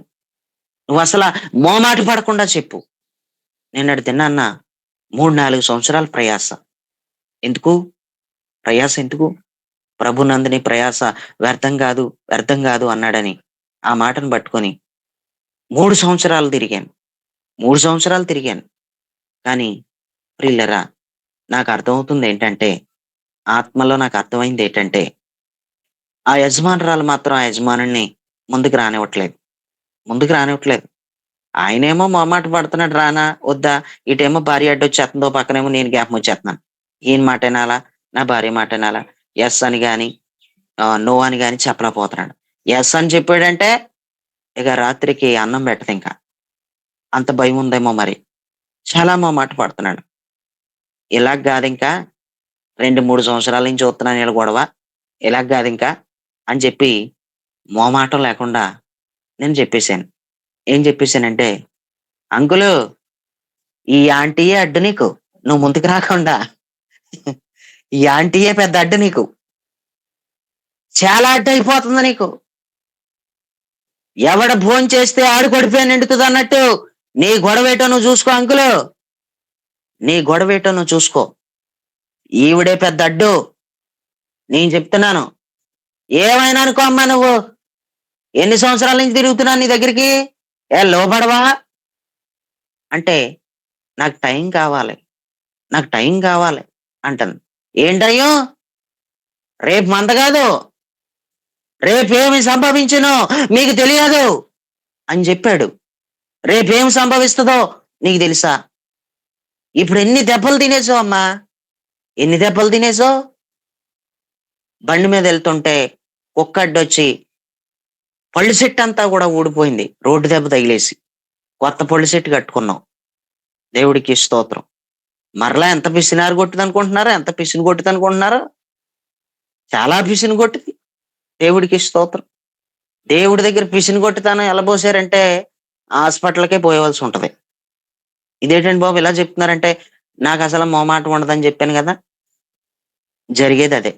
నువ్వసల మోమాట పడకుండా చెప్పు. నిన్నటి దినాన్న 3, 4 సంవత్సరాల ప్రయాస. ఎందుకు? ప్రయాస ఎందుకు? ప్రభునందు నీ ప్రయాస వ్యర్థం గాదు, వ్యర్థం గాదు అన్నాడని ఆ మాటను పట్టుకొని 3 సంవత్సరాలు తిరిగాను. 3 సంవత్సరాలు తిరిగాను. కానీ ప్రియులరా నాకర్థమవుతుందేంటంటే, ఆత్మలో నాకర్థమైందేటంటే, ఆ యజమానురాలు మాత్రం ఆ యజమానుడిని ముందుకు రానివ్వట్లేదు. ముందుకు రానివ్వట్లేదు. ఆయనేమో మొహమాట పడుతున్నాడు రానా? వద్దా? ఇటేమో భార్య అడ్డొచ్చేత్తంది. ఓ పక్కనేమో నేను జ్ఞాపకం వచ్చేత్తన్నాను. ఈయన మాట ఇనాలా? నా భార్య మాట ఇనాలా? యెస్ అని గాని, నో అని గాని చెప్పలేకపోతున్నాడు. యెస్ అని చెప్పాడంటే, ఇక రాత్రికి అన్నం పెట్టదింక. అంత భయముందేమో మరి. చాలా మొహమాట పడుతున్నాడు. ఇలాగ గాదింకా 2, 3 సంవత్సరాల నుంచి చూస్తున్నాను ఈళ్ళ గొడవ. ఇలాగ గాదింకా అని చెప్పి మొహమాటం లేకుండా నేను చెప్పేసాను. ఏం చెప్పేసానంటే, అంకులు ఈ ఆంటీయే అడ్డు నీకు. నువ్వు ముందుకు రాకుండా. ఈ ఆంటీయే పెద్ద అడ్డు నీకు. చాలా అడ్డయిపోతుంది నీకు. ఎవడ భోంచేస్తే ఆడు కడుపే నిండుతదన్నట్టు నీ గొడవేటో నువ్వు చూసుకో అంకులు. నీ గొడవేటో నువ్వు చూసుకో. ఈవిడే పెద్ద అడ్డు. నేను చెప్తున్నాను. ఏమైనా అనుకో అమ్మా నువ్వు. ఎన్ని సంవత్సరాల నుంచి తిరుగుతున్నాను నీ దగ్గరికి? లోబడవా? అంటే నాకు టైం కావాలి. నాకు టైం కావాలి అంటంది. ఏంటయ్యో? రేపు మంద కాదు. రేపేమి సంభవించునో మీకు తెలియదు అని చెప్పాడు. రేపేం సంభవిస్తదో నీకు తెలుసా? ఇప్పుడు ఎన్ని దెబ్బలు తినేసావు అమ్మా? ఎన్ని దెబ్బలు తినేసావు? బండి మీద వెళ్తుంటే కుక్క అడ్డొచ్చి పళ్ళు సెట్ అంతా కూడా ఊడిపోయింది. రోడ్డు దెబ్బ తగిలేసి. కొత్త పళ్ళు సెట్ కట్టుకున్నావు. దేవుడికి స్తోత్రం. మరలా ఎంత పిసినారు కొట్టిదనుకుంటున్నారో? ఎంత పిసిని కొట్టిదనుకుంటున్నారో? చాలా పిసిని కొట్టింది. దేవుడికి స్తోత్రం. దేవుడి దగ్గర పిసినిగొట్టుతనం ఎలా పోసారంటే హాస్పిటల్‌కే పోయేవాల్సి ఉంటది. ఇదేంటండి బాబు ఇలా చెప్తున్నారంటే, నాకసల మొహమాటం ఉండదని చెప్పాను గదా! జరిగేదదే.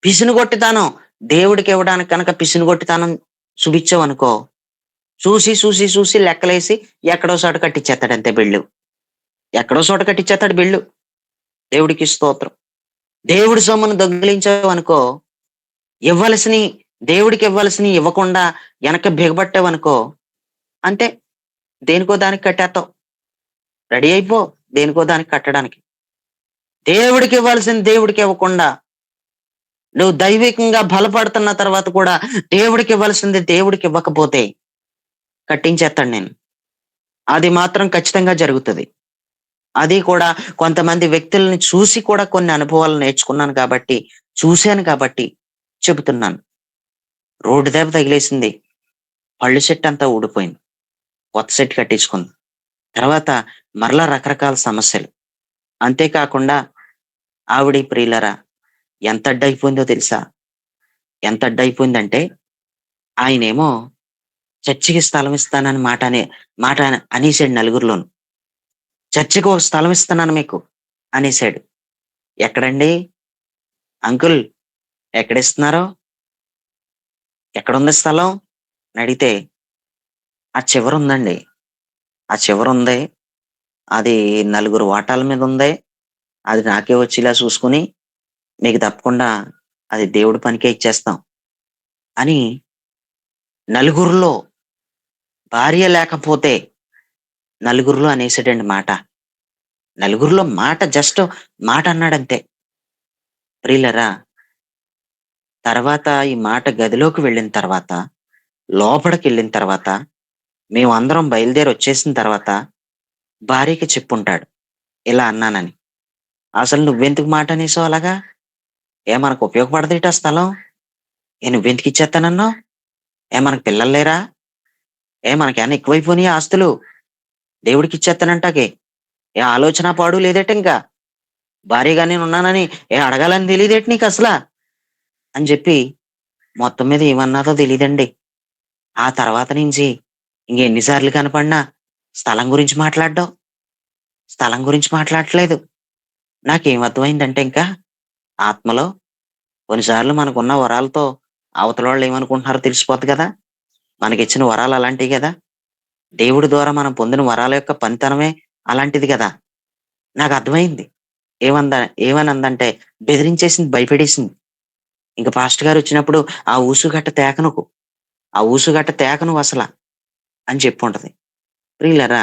పిసినుగొట్టితనం దేవుడికివ్వడానికి కనుక పిసినుగొట్టితనం చూపిచ్చావనుకో, చూసి లెక్కలేసి ఎక్కడో చోట కట్టిచ్చేత్తాడంతే బెళ్ళు. ఎక్కడో చోట కట్టిచ్చేత్తాడు బెళ్ళు. దేవుడికి స్తోత్రం. దేవుడి సొమ్మును దొంగిలించావనుకో, ఇవ్వాల్సినయి దేవుడికివ్వాల్సినయి ఇవ్వకుండా ఎనక బిగబట్టావనుకో, అంతే. దేనికో దానికి కట్టేత్తావు. రెడీ అయిపో దేనికో దానికి కట్టడానికి. దేవుడికివ్వాల్సింది దేవుడికివ్వకుండా, నువ్వు దైవికంగా బలపడుతున్న తర్వాత కూడా దేవుడికివ్వాల్సింది దేవుడికివ్వకపోతే కట్టించేత్తాను నేను. అది మాత్రం ఖచ్చితంగా జరుగుతది. అది కూడా కొంతమంది వ్యక్తుల్ని చూసి కూడా కొన్ని అనుభవాలు నేర్చుకున్నాను కాబట్టి, చూసాను కాబట్టి చెబుతున్నాను. రోడ్డు దెబ్బ తగిలేసింది. పళ్ళు సెట్టంతా ఊడిపోయింది. కొత్త సెట్ కట్టించుకుంది. తర్వాత మరలా రకరకాల సమస్యలు. అంతేకాకుండా ఆవిడ ప్రియులారా ఎంత అడ్డయిపోయిందో తెలుసా? ఎంత అడ్డయిపోయిందంటే, ఆయనేమో చర్చికి స్థలం ఇస్తానని మాట అనేసాడు నలుగురిలోను. చర్చికి ఒక స్థలం ఇస్తున్నాను మీకు అనేసాడు. ఎక్కడండి? అంకుల్ ఎక్కడిస్తున్నారు? ఎక్కడుంది స్థలం? అని అడిగితే, ఆ చివరుందండి. ఆ చివరుంది. అది నలుగురు వాటాల మీద ఉంది. అది నాకే వచ్చేలా చూసుకొని, మీకు తప్పకుండా అది దేవుడి పనికే ఇచ్చేస్తాం అని నలుగురిలో భార్య లేకపోతే నలుగురిలో అనేసాడండి మాట. నలుగురిలో మాట జస్ట్ మాట అన్నాడంతే. ప్రియులరా తర్వాత ఈ మాట గదిలోకి వెళ్ళిన తర్వాత, లోపలికెళ్ళిన తర్వాత మేమందరం బయలుదేరి వచ్చేసిన తర్వాత భార్యకి చెప్పుంటాడు ఇలా అన్నానని. అసలు నువ్వెందుకు మాట అనేసావు అలాగా? మనకు ఉపయోగపడదేటి ఆ స్థలం? నువ్వెందుకు ఇచ్చేస్తానన్నావు? మనకు పిల్లలు లేరా? మనకేమన్నా ఎక్కువైపోయినాయా ఆస్తులు? దేవుడికి ఇచ్చేస్తానంటాకే ఆలోచన పాడు లేదేటి ఇంకా? భార్యగా నేనున్నానని అడగాలని తెలియదేటి నీకు అసలా? అని చెప్పి మొత్తం మీద ఏమన్నాదో తెలీదండి. ఆ తర్వాత నుంచి ఇంకెన్ని సార్లు కనపడినా స్థలం గురించి మాట్లాడడం, స్థలం గురించి మాట్లాడట్లేదు. నాకేం అర్థమైందంటే ఇంకా ఆత్మలో కొన్నిసార్లు మనకున్న వరాలతో అవతలోళ్ళు ఏమనుకుంటున్నారో తెలిసిపోద్ది కదా! మనకిచ్చిన వరాలు అలాంటియి గదా! దేవుడి ద్వారా మనం పొందిన వరాల యొక్క పనితనమే అలాంటిది గదా! నాకర్థమైంది. ఏమందా ఏమనందంటే బెదిరించేసింది, భయపెట్టేసింది. ఇంక పాస్టర్ గారొచ్చినప్పుడు "ఆ ఊసుగట్ట తేకనుకు, ఆ ఊసుగట్ట తేక నువ్వసల" అని చెప్పుంటది. ప్రియులారా,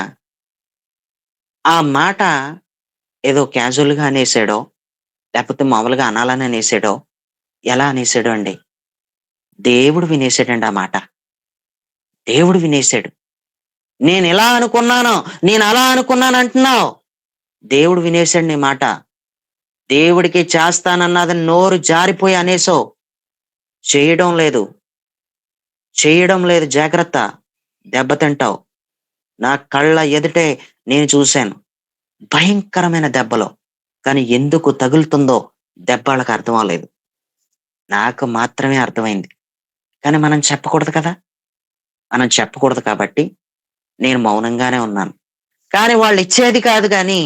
ఆ మాట ఏదో క్యాజువల్‌గా అనేసాడో, లేపోతే మామూలుగా అనాలని అనేసాడో, ఎలా అనేసాడో అండి. దేవుడు వినేసాడండి ఆ మాట. దేవుడు వినేసాడు. నేనిలా అనుకున్నాను, నేనలా అనుకున్నానంటున్నావు. దేవుడు వినేసాడు నీ మాట. దేవుడికి చేస్తానన్నది నోరు జారిపోయి అనేసావు. చేయడం లేదు. చేయడం లేదు జాగ్రత్త. దెబ్బతింటావు. నా కళ్ళ ఎదుటే నేను చూశాను. భయంకరమైన దెబ్బలు. కానీ ఎందుకు తగులుతుందో దెబ్బ ఆళ్ళకి అర్థం అవ్వలేదు. నాకు మాత్రమే అర్థమైంది. కానీ మనం చెప్పకూడదు కదా! మనం చెప్పకూడదు కాబట్టి నేను మౌనంగానే ఉన్నాను. కానీ వాళ్ళిచ్చేది కాదు గానీ,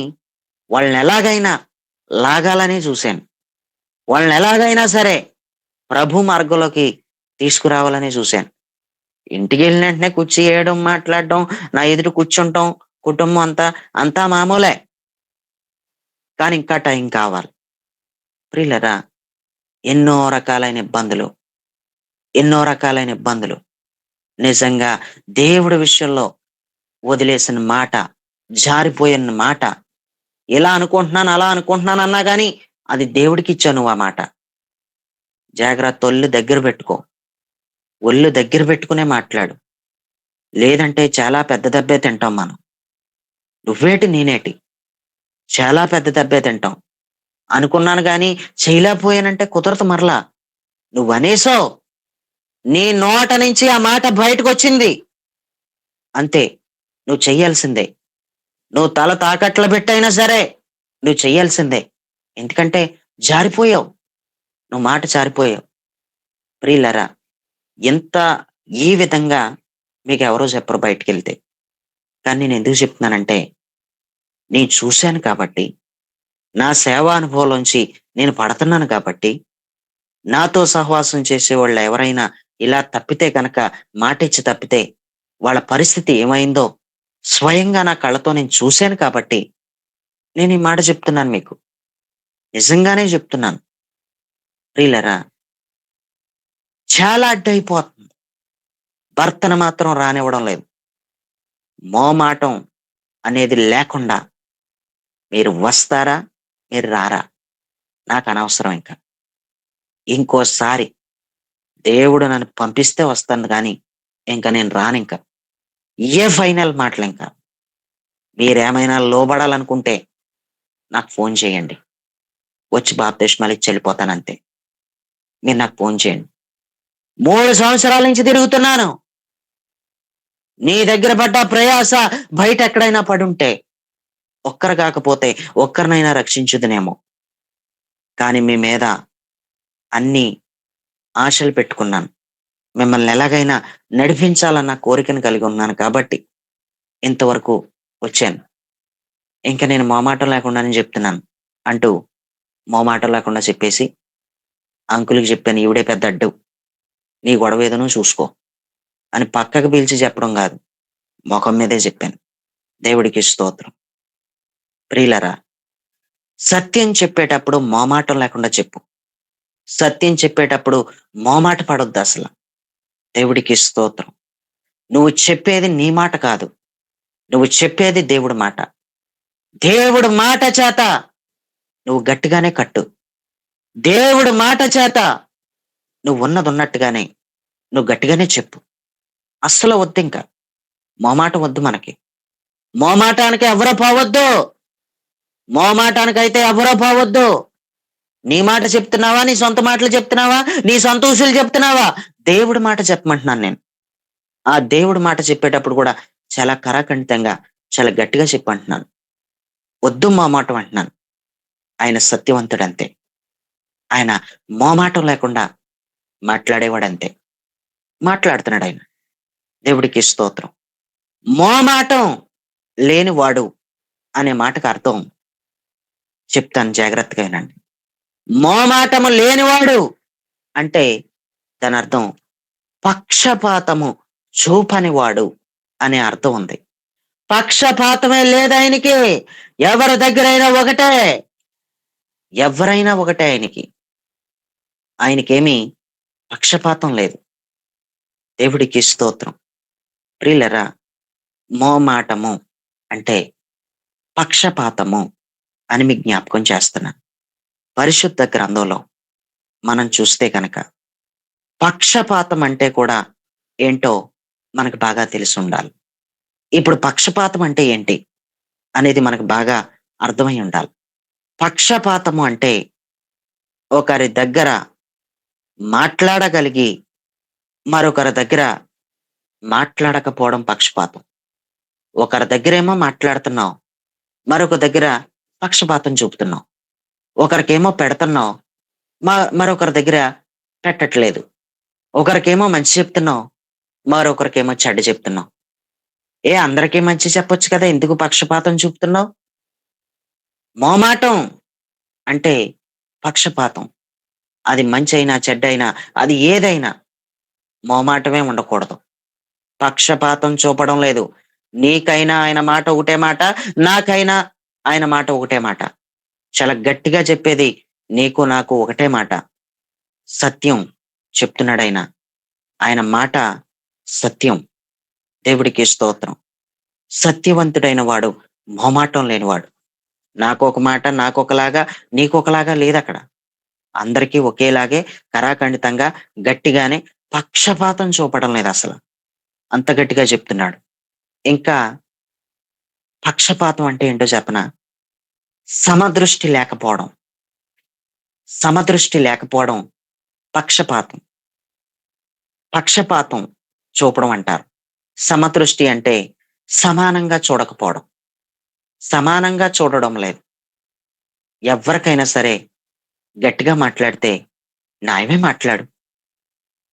వాళ్ళనెలాగైనా లాగాలనే చూశాను. వాళ్ళనెలాగైనా సరే ప్రభు మార్గంలోకి తీసుకురావాలనే చూశాను. ఇంటికెళ్ళిన వెంటనే కుర్చీ ఏయడం, మాట్లాడడం, నా ఎదుట కూర్చుంటం, కుటుంబం అంతా మామూలే. కానీ ఇంకా టైం కావాలి. ప్రియులారా, ఎన్నో రకాలైన ఇబ్బందులు, ఎన్నో రకాలైన ఇబ్బందులు. నిజంగా దేవుడి విషయంలో వదిలేసిన మాట, జారిపోయిన మాట, ఇలా అనుకుంటున్నాను, అలా అనుకుంటున్నాను అన్నా గాని, అది దేవుడికిచ్చావు నువ్వు ఆ మాట. జాగ్రత్త ఒళ్ళు దగ్గర పెట్టుకో. ఒళ్ళు దగ్గర పెట్టుకునే మాట్లాడు. లేదంటే చాలా పెద్ద దెబ్బే తింటాం మనం. నువ్వేటి నేనేటి చాలా పెద్ద దెబ్బే తింటాం. అనుకున్నాను గాని చేయలేకపోయానంటే కుదరదు మరలా. నువ్వనేసావు. నీ నోట నుంచి ఆ మాట బయటకొచ్చింది. అంతే. నువ్వు చెయ్యాల్సిందే. నువ్వు తల తాకట్ల పెట్టైనా సరే, నువ్వు చెయ్యాల్సిందే. ఎందుకంటే జారిపోయావు. నువ్వు మాట జారిపోయావు. ప్రియులారా, ఇంత ఈ విధంగా మీకెవరో చెప్పరు బయటికెళ్తే. కానీ నేనెందుకు చెప్తున్నానంటే, నేను చూశాను కాబట్టి, నా సేవా అనుభవంలోంచి నేను పడతన్నాను కాబట్టి, నాతో సహవాసం చేసేవాళ్ళు ఎవరైనా ఇలా తప్పితే గనక మాటిచ్చి తప్పితే, వాళ్ళ పరిస్థితి ఏమైందో స్వయంగా నా కళ్ళతో నేను చూశాను కాబట్టి, నేను ఈ మాట చెప్తున్నాను మీకు. నిజంగానే చెప్తున్నాను. ప్రియులారా, చాలా అడ్డయిపోతుంది. భర్తను మాత్రం రానివ్వడం లేదు. మోమాటం అనేది లేకుండా మీరు వస్తారా? మీరు రారా? నాకనవసరం ఇంక. ఇంకోసారి దేవుడు నన్ను పంపిస్తే వస్తాను గానీ, ఇంక నేను రానింక. ఇయ్యే ఫైనల్ మాటలింక. మీరేమైనా లోబడాలనుకుంటే నాకు ఫోను చేయండి. వచ్చి బాప్తిస్మాలిచ్చి ఎళ్ళిపోతానంతే. మీరు నాకు ఫోను చేయండి. 3 సంవత్సరాల నుంచి తిరుగుతున్నాను. నీ దగ్గర పడ్డ ప్రయాస బయటెక్కడైనా పడుంటే, ఒక్కరు కాకపోతే ఒక్కరినైనా రక్షించుదునేమో. కానీ మీ మీద అన్ని ఆశలు పెట్టుకున్నాను. మిమ్మల్ని ఎలాగైనా నడిపించాలన్న కోరికను కలిగి ఉన్నాను కాబట్టి ఇంతవరకు వచ్చాను. ఇంక నేను మొహమాటం లేకుండానే చెప్తున్నాను. అంటూ మొహమాటం లేకుండా చెప్పేసి అంకుల్‌కి చెప్పాను. ఈవిడే పెద్ద అడ్డు. నీ గొడవేదో నువ్వు చూసుకో అని పక్కకు పిలిచి చెప్పడం గాదు. మొఖం మీదే చెప్పాను. దేవుడికి స్తోత్రం. ప్రియులారా, సత్యం చెప్పేటప్పుడు మొహమాటం లేకుండా చెప్పు. సత్యం చెప్పేటప్పుడు మొహమాట పడొద్దసల. దేవుడికి స్తోత్రం. నువ్వు చెప్పేది నీ మాట కాదు. నువ్వు చెప్పేది దేవుడి మాట. దేవుడి మాట చేత నువ్వు గట్టిగానే కట్టు. దేవుడి మాట చేత నువ్వున్నదున్నట్టుగానే నువ్వు గట్టిగానే చెప్పు. అస్సలు వద్దింక. మోమాటం వద్దు మనకి. మోమాటానికి ఎవరో పోవద్దు. మోమాటానికైతే ఎవరో పోవద్దు. నీ మాట చెప్తున్నావా? నీ సొంత మాటలు చెప్తున్నావా? నీ సొంత ఉసులు చెప్తున్నావా? దేవుడి మాట చెప్పమంటున్నాను నేను. ఆ దేవుడి మాట చెప్పేటప్పుడు కూడా చాలా కరాఖండితంగా, చాలా గట్టిగా చెప్పంటున్నాను. వద్దు మోమాటం అంటున్నాను. ఆయన సత్యవంతుడంతే. ఆయన మోమాటం లేకుండా మాట్లాడేవాడంతే. మాట్లాడుతున్నాడు ఆయన. దేవుడికి స్తోత్రం. మోమాటం లేనివాడు అనే మాటకు అర్థం చెప్తాను, జాగ్రత్తగా వినండి. మోమాటము లేనివాడు అంటే దాని అర్థం పక్షపాతము చూపనివాడు అనే అర్థం ఉంది. పక్షపాతమే లేదు ఆయనకి. ఎవరి దగ్గరైనా ఒకటే. ఎవరైనా ఒకటే ఆయనకి. ఆయనకేమీ పక్షపాతం లేదు. దేవుడికి స్తోత్రం. ప్రియులరా, మోమాటము అంటే పక్షపాతము అని మీకు జ్ఞాపకం చేస్తున్నాను. పరిశుద్ధ గ్రంథంలో మనం చూస్తే కనుక పక్షపాతం అంటే కూడా ఏంటో మనకు బాగా తెలిసి ఉండాలి. ఇప్పుడు పక్షపాతం అంటే ఏంటి అనేది మనకు బాగా అర్థమై ఉండాలి. పక్షపాతము అంటే ఒకరి దగ్గర మాట్లాడగలిగి మరొకరి దగ్గర మాట్లాడకపోవడం పక్షపాతం. ఒకరి దగ్గరేమో మాట్లాడుతున్నావు, మరొక దగ్గర పక్షపాతం చూపుతున్నావు. ఒకరికేమో పెడుతున్నావు, మరొకరి దగ్గర పెట్టట్లేదు. ఒకరికేమో మంచి చెప్తున్నావు, మరొకరికేమో చెడ్డ చెప్తున్నావు. అందరికీ మంచి చెప్పొచ్చు కదా, ఎందుకు పక్షపాతం చూపుతున్నావు? మోమాటం అంటే పక్షపాతం. అది మంచి అయినా చెడ్డైనా, అది ఏదైనా మోమాటమే ఉండకూడదు. పక్షపాతం చూపడం లేదు. నీకైనా ఆయన మాట ఒకటే మాట, నాకైనా ఆయన మాట ఒకటే మాట. చాలా గట్టిగా చెప్పేది నీకు నాకు ఒకటే మాట. సత్యం చెప్తున్నాడు ఆయన. ఆయన మాట సత్యం. దేవుడికి స్తోత్రం. సత్యవంతుడైన వాడు మోమాటం లేనివాడు. నాకొక మాట, నాకొకలాగా, నీకొకలాగా లేదక్కడ. అందరికీ ఒకేలాగే కరాఖండితంగా గట్టిగానే, పక్షపాతం చూపడం లేదు అసలు. అంత గట్టిగా చెప్తున్నాడు. ఇంకా పక్షపాతం అంటే ఏంటో చెప్పనా? సమదృష్టి లేకపోవడం. సమదృష్టి లేకపోవడం పక్షపాతం. పక్షపాతం చూపడం అంటారు. సమదృష్టి అంటే సమానంగా చూడకపోవడం. సమానంగా చూడడం లేదు. ఎవరికైనా సరే గట్టిగా మాట్లాడితే న్యాయమే మాట్లాడు,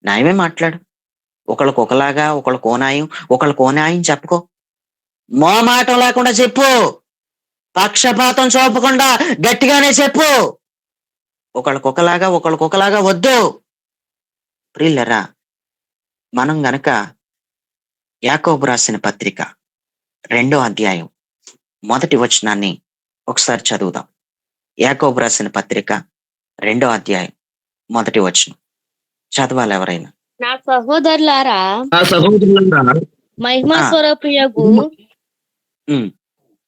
న్యాయమే మాట్లాడు. ఒకళ్ళకి ఒకలాగా, ఒకళ్ళకి ఓనాయం, ఒకళ్ళకి ఓనాయం చెప్పుకో. మోమాటం లేకుండా చెప్పు. పక్షపాతం చూపకుండా గట్టిగానే చెప్పు. ఒకళ్ళకొకలాగా, ఒకళ్ళకొకలాగా వద్దు. ప్రియులరా, మనం గనక యాకోబు రాసిన పత్రిక 2వ అధ్యాయం 1వ వచనాన్ని ఒకసారి చదువుదాం. యాకోబు రాసిన పత్రిక 2వ అధ్యాయం 1వ వచనం చదవాలి ఎవరైనా. నా సహోదరులారా, నా సహోదరులారా, మహిమా ఆ. స్వరూపియగు ఉమ్,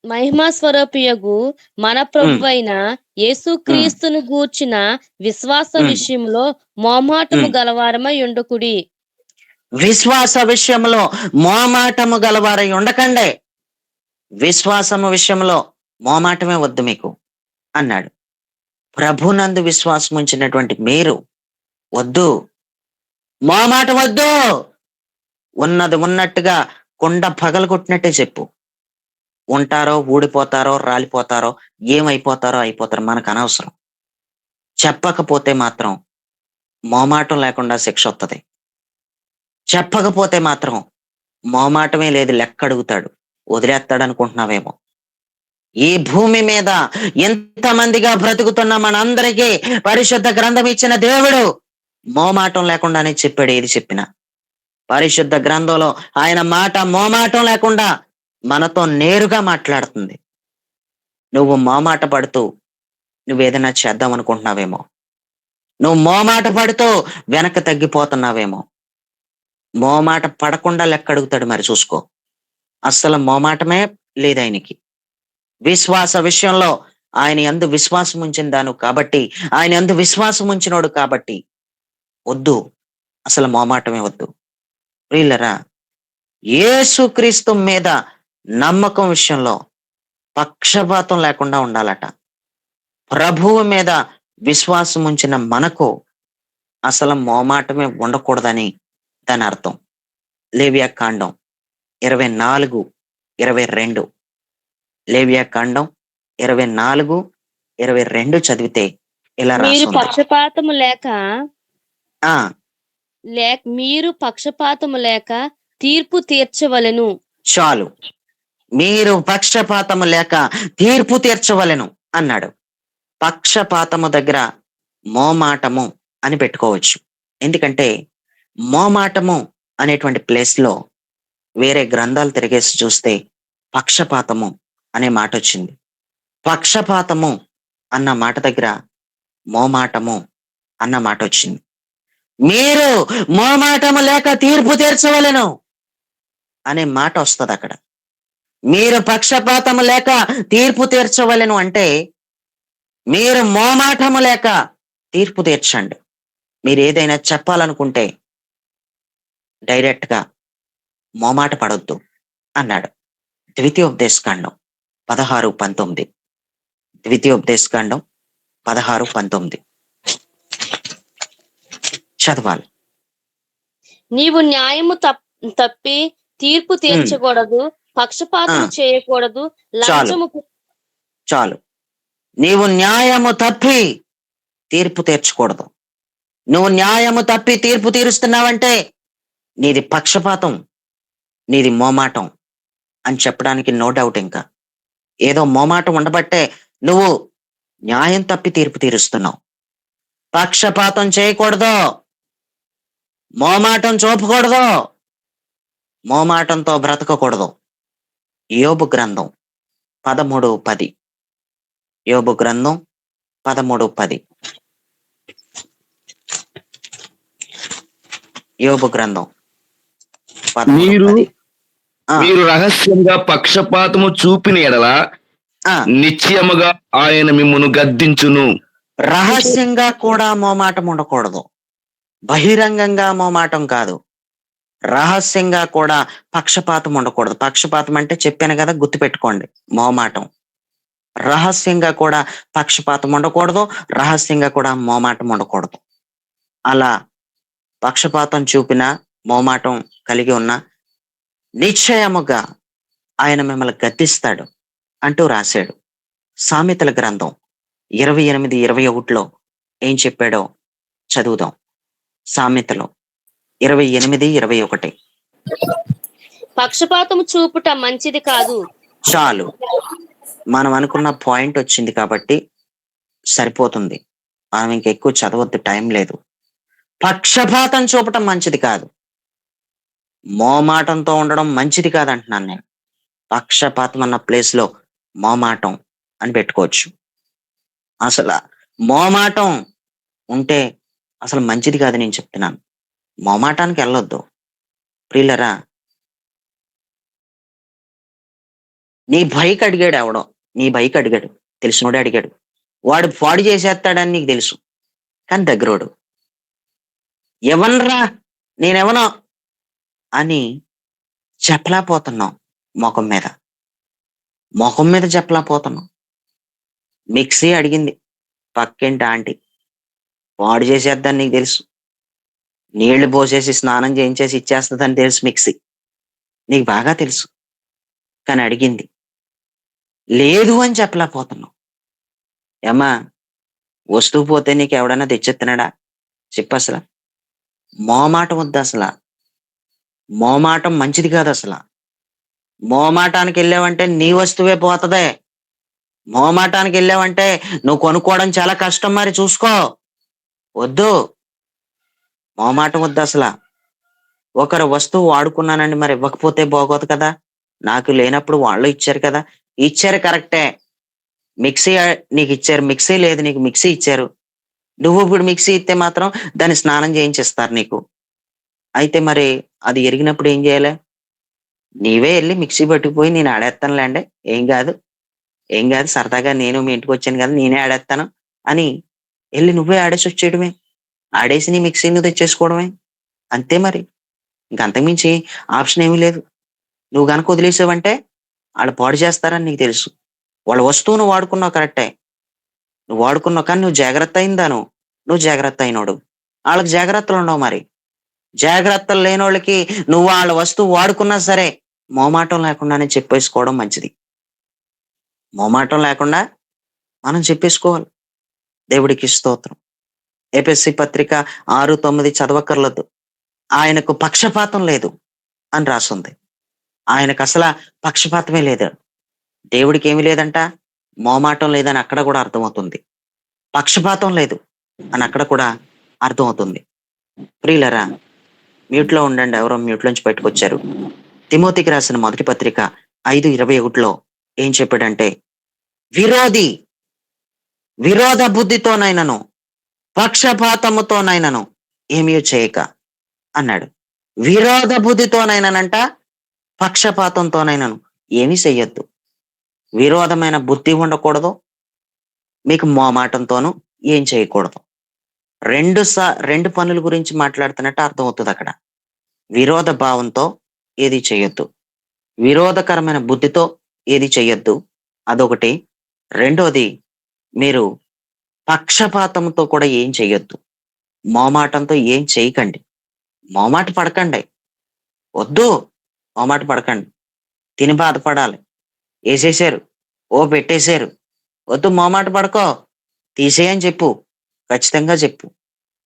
మహిమా స్వరూపియగు మన ప్రభువైన యేసుక్రీస్తును గూర్చిన విశ్వాస విషయంలో మోమాటము గలవారమై ఉండకుడి. విశ్వాస విషయంలో మోమాటము గలవారై ఉండకండే. విశ్వాసము విషయంలో మోమాటమే వద్దు మీకు అన్నాడు. ప్రభునందు విశ్వాసం ఉంచినటువంటి మీరు వద్దు, మోమాట వద్దు. ఉన్నది ఉన్నట్టుగా కుండ పగలగొట్టినట్టే చెప్పు. ఉంటారో ఊడిపోతారో, రాలిపోతారో, ఏమైపోతారో అయిపోతారో మనకు అనవసరం. చెప్పకపోతే మాత్రం మోమాటం లేకుండా శిక్ష వస్తుంది. చెప్పకపోతే మాత్రం మోమాటమే లేదు, లెక్క అడుగుతాడు, వదిలేస్తాడు అనుకుంటున్నావేమో. ఈ భూమి మీద ఎంతమందిగా బ్రతుకుతున్న మనందరికీ పరిశుద్ధ గ్రంథం ఇచ్చిన దేవుడు మోమాటం లేకుండానే చెప్పాడు. ఏది చెప్పినా పరిశుద్ధ గ్రంథంలో ఆయన మాట మోమాటం లేకుండా మనతో నేరుగా మాట్లాడుతుంది. నువ్వు మోమాట పడుతూ నువ్వేదైనా చేద్దాం అనుకుంటున్నావేమో. నువ్వు మోమాట పడుతూ వెనక్కి తగ్గిపోతున్నావేమో. మోమాట పడకుండా లెక్క అడుగుతాడు, మరి చూసుకో. అస్సలు మోమాటమే లేదు ఆయనకి. విశ్వాస విషయంలో ఆయన యందు విశ్వాసం ఉంచిన దాను కాబట్టి, ఆయన యందు విశ్వాసం ఉంచినోడు కాబట్టి వద్దు, అసలు మోమాటమే వద్దు. ప్రియులరా, యేసుక్రీస్తు మీద నమ్మకం విషయంలో పక్షపాతం లేకుండా ఉండాలట. ప్రభువు మీద విశ్వాసం ఉంచిన మనకు అసలు మోమాటమే ఉండకూడదని దాని అర్థం. లేవియాకాండం 24:22, లేవియాకాండం 24:22 చదివితే ఇలా మీరు రాసుంది. పక్షపాతము లేక ఆ మీరు పక్షపాతము లేక తీర్పు తీర్చవలెను. చాలు, మీరు పక్షపాతము లేక తీర్పు తీర్చవలెను అన్నాడు. పక్షపాతము దగ్గర మోమాటము అని పెట్టుకోవచ్చు. ఎందుకంటే మోమాటము అనేటువంటి ప్లేస్ లో వేరే గ్రంథాలు తిరిగేసి చూస్తే పక్షపాతము అనే మాట వచ్చింది. పక్షపాతము అన్న మాట దగ్గర మోమాటము అన్న మాట వచ్చింది. మీరు మోమాటము లేక తీర్పు తీర్చవలెను అనే మాట వస్తుంది అక్కడ. మీరు పక్షపాతము లేక తీర్పు తీర్చవలెను అంటే మీరు మోమాటము లేక తీర్పు తీర్చండి. మీరు ఏదైనా చెప్పాలనుకుంటే డైరెక్ట్ గా మోమాట పడొద్దు అన్నాడు. ద్వితీయోపదేశకాండం 16:19, ద్వితీయోపదేశకాండం 16:19 చదవాలి. నీవు న్యాయము తప్పి తీర్పు తీర్చకూడదు, పక్షపాతము చేయకూడదు, లంచము చాలు, నీవు న్యాయము తప్పి తీర్పు తీర్చకూడదు. నువ్వు న్యాయము తప్పి తీర్పు తీరుస్తున్నావంటే నీది పక్షపాతం, నీది మోమాటం అని చెప్పడానికి నో డౌట్. ఇంకా ఏదో మోమాటం ఉండబట్టే నువ్వు న్యాయం తప్పి తీర్పు తీరుస్తున్నావు. పక్షపాతం చేయకూడదు, మోమాటం చూపకూడదు, మోమాటంతో బ్రతకకూడదు. యోబు గ్రంథం 13:10, యోబు గ్రంథం 13:10, యోబు గ్రంథం 13:10. మీరు రహస్యంగా పక్షపాతము చూపిన ఎడల నిశ్చయముగా ఆయన మిమ్మును గద్దించును. రహస్యంగా కూడా మోమాటం ఉండకూడదు, బహిరంగంగా మోమాటం కాదు, రహస్యంగా కూడా పక్షపాతం ఉండకూడదు. పక్షపాతం అంటే చెప్పాను కదా, గుర్తుపెట్టుకోండి, మోమాటం. రహస్యంగా కూడా పక్షపాతం ఉండకూడదు, రహస్యంగా కూడా మోమాటం ఉండకూడదు. అలా పక్షపాతం చూపిన మోమాటం కలిగి ఉన్న నిశ్చయముగా ఆయన మిమ్మల్ని గద్దిస్తాడు అంటూ రాశాడు. సామెతల గ్రంథం 28:21 ఏం చెప్పాడో చదువుదాం. సామెతలు 28:21. పక్షపాతము చూపుట మంచిది కాదు. చాలు, మనం అనుకున్న పాయింట్ వచ్చింది కాబట్టి సరిపోతుంది. మనం ఇంకెక్కువ చదవద్దు, టైం లేదు. పక్షపాతం చూపటం మంచిది కాదు, మోమాటంతో ఉండడం మంచిది కాదు అంటున్నాను నేను. పక్షపాతం అన్న ప్లేస్ లో మోమాటం అని పెట్టుకోవచ్చు. అసలు మోమాటం ఉంటే అసలు మంచిది కాదు నేను చెప్తున్నాను. మోమాటానికి వెళ్ళొద్దు ప్రియులరా. నీ బైక్ అడిగాడు ఎవడో, నీ బైక్ అడిగాడు, తెలిసినోడే అడిగాడు, వాడు పాడు చేసేస్తాడని నీకు తెలుసు, కానీ దగ్గరోడు ఎవనరా నేనెవనో అని చెప్పలేకపోతున్నావు. ముఖం మీద చెప్పలేకపోతున్నావు. మిక్సీ అడిగింది పక్కింటి ఆంటీ, పాడు చేసేద్దని నీకు తెలుసు, నీళ్లు పోసేసి స్నానం చేయించేసి ఇచ్చేస్తుందని తెలుసు, మిక్సీ నీకు బాగా తెలుసు, కానీ అడిగింది, లేదు అని చెప్పలేకపోతున్నావు. ఏమా వస్తువు పోతే నీకు ఎవడన్నా తెచ్చెత్తున్నాడా చెప్పు. అసలు మోమాటం వద్దు, అసలు మోమాటం మంచిది కాదు. అసలు మోమాటానికి వెళ్ళావంటే నీ వస్తువే పోతదే. మోమాటానికి వెళ్ళావంటే నువ్వు కొనుక్కోవడం చాలా కష్టం, మరి చూసుకో. వద్దు, మోమాటం వద్దు అసలు. ఒకరు వస్తువు వాడుకున్నానండి, మరి ఇవ్వకపోతే బాగోదు కదా. నాకు లేనప్పుడు వాళ్ళు ఇచ్చారు కదా, ఇచ్చారు కరెక్టే. మిక్సీ నీకు ఇచ్చారు, మిక్సీ లేదు నీకు మిక్సీ ఇచ్చారు. నువ్వు ఇప్పుడు మిక్సీ ఇస్తే మాత్రం దాన్ని స్నానం చేయించేస్తారు నీకు. అయితే మరి అది ఎరిగినప్పుడు ఏం చేయాలి? నీవే వెళ్ళి మిక్సీ పట్టుకుపోయి నేను ఆడేస్తానులేండి, ఏం కాదు సరదాగా నేను మీ ఇంటికి వచ్చాను కదా నేనే ఆడేస్తాను అని వెళ్ళి నువ్వే ఆడేసి వచ్చేయడమే, ఆడేసి నీ మిక్సీ నువ్వు తెచ్చేసుకోవడమే, అంతే మరి. ఇంక అంతకుమించి ఆప్షన్ ఏమీ లేదు. నువ్వు గనక వదిలేసావంటే వాళ్ళు పాడు చేస్తారని నీకు తెలుసు. వాళ్ళ వస్తువును వాడుకున్నావు కరెక్టే. నువ్వు వాడుకున్నావు కానీ నువ్వు జాగ్రత్త అయిందాను. నువ్వు జాగ్రత్త అయినోడు. ఆళ్ళకి జాగ్రత్తలుండవు మరి. జాగ్రత్తలు లేనోళ్ళకి నువ్వు ఆళ్ళ వస్తువు వాడుకున్నా సరే, మొహమాటం లేకుండానే చెప్పేసుకోవడం మంచిది. మొహమాటం లేకుండా మనం చెప్పేసుకోవాలి. దేవుడికి స్తోత్రం. ఎఫెసీ పత్రిక 6:9 చదవక్కర్లేదు. ఆయనకు పక్షపాతం లేదు అని రాసుంది. ఆయనకసల పక్షపాతమే లేదు. దేవుడికేమి లేదంట? మోమాటం లేదని అక్కడ కూడా అర్థమవుతుంది. పక్షపాతం లేదు అని అక్కడ కూడా అర్థమవుతుంది. ప్రియులరా, మ్యూట్‌లో ఉండండి. ఎవరో మ్యూట్‌లోంచి బయటకొచ్చారు. తిమోతికి రాసిన మొదటి పత్రిక 5:21లో ఏం చెప్పాడంటే, విరోధి విరోధ బుద్ధితోనైనను పక్షపాతముతోనైనను ఏమీ చేయక అన్నాడు. విరోధ బుద్ధితోనైనానంట, పక్షపాతంతోనైనను ఏమీ చెయ్యొద్దు. విరోధమైన బుద్ధి ఉండకూడదు. మీకు మోమాటంతోనూ ఏం చేయకూడదు. 2 పనుల గురించి మాట్లాడుతున్నట్టు అర్థమవుతుంది అక్కడ. విరోధ భావంతో ఏది చేయొద్దు. విరోధకరమైన బుద్ధితో ఏది చెయ్యొద్దు. అదొకటి. రెండోది, మీరు పక్షపాతంతో కూడా ఏం చెయ్యొద్దు. మోమాటంతో ఏం చేయకండి. మోమాట పడకండి. వద్దు. మోమాట పడకండి. తిని బాధపడాలి. ఏసేశారు. ఓ పెట్టేశారు. వద్దు, మోమాట పడకో. తీసేయని చెప్పు. ఖచ్చితంగా చెప్పు.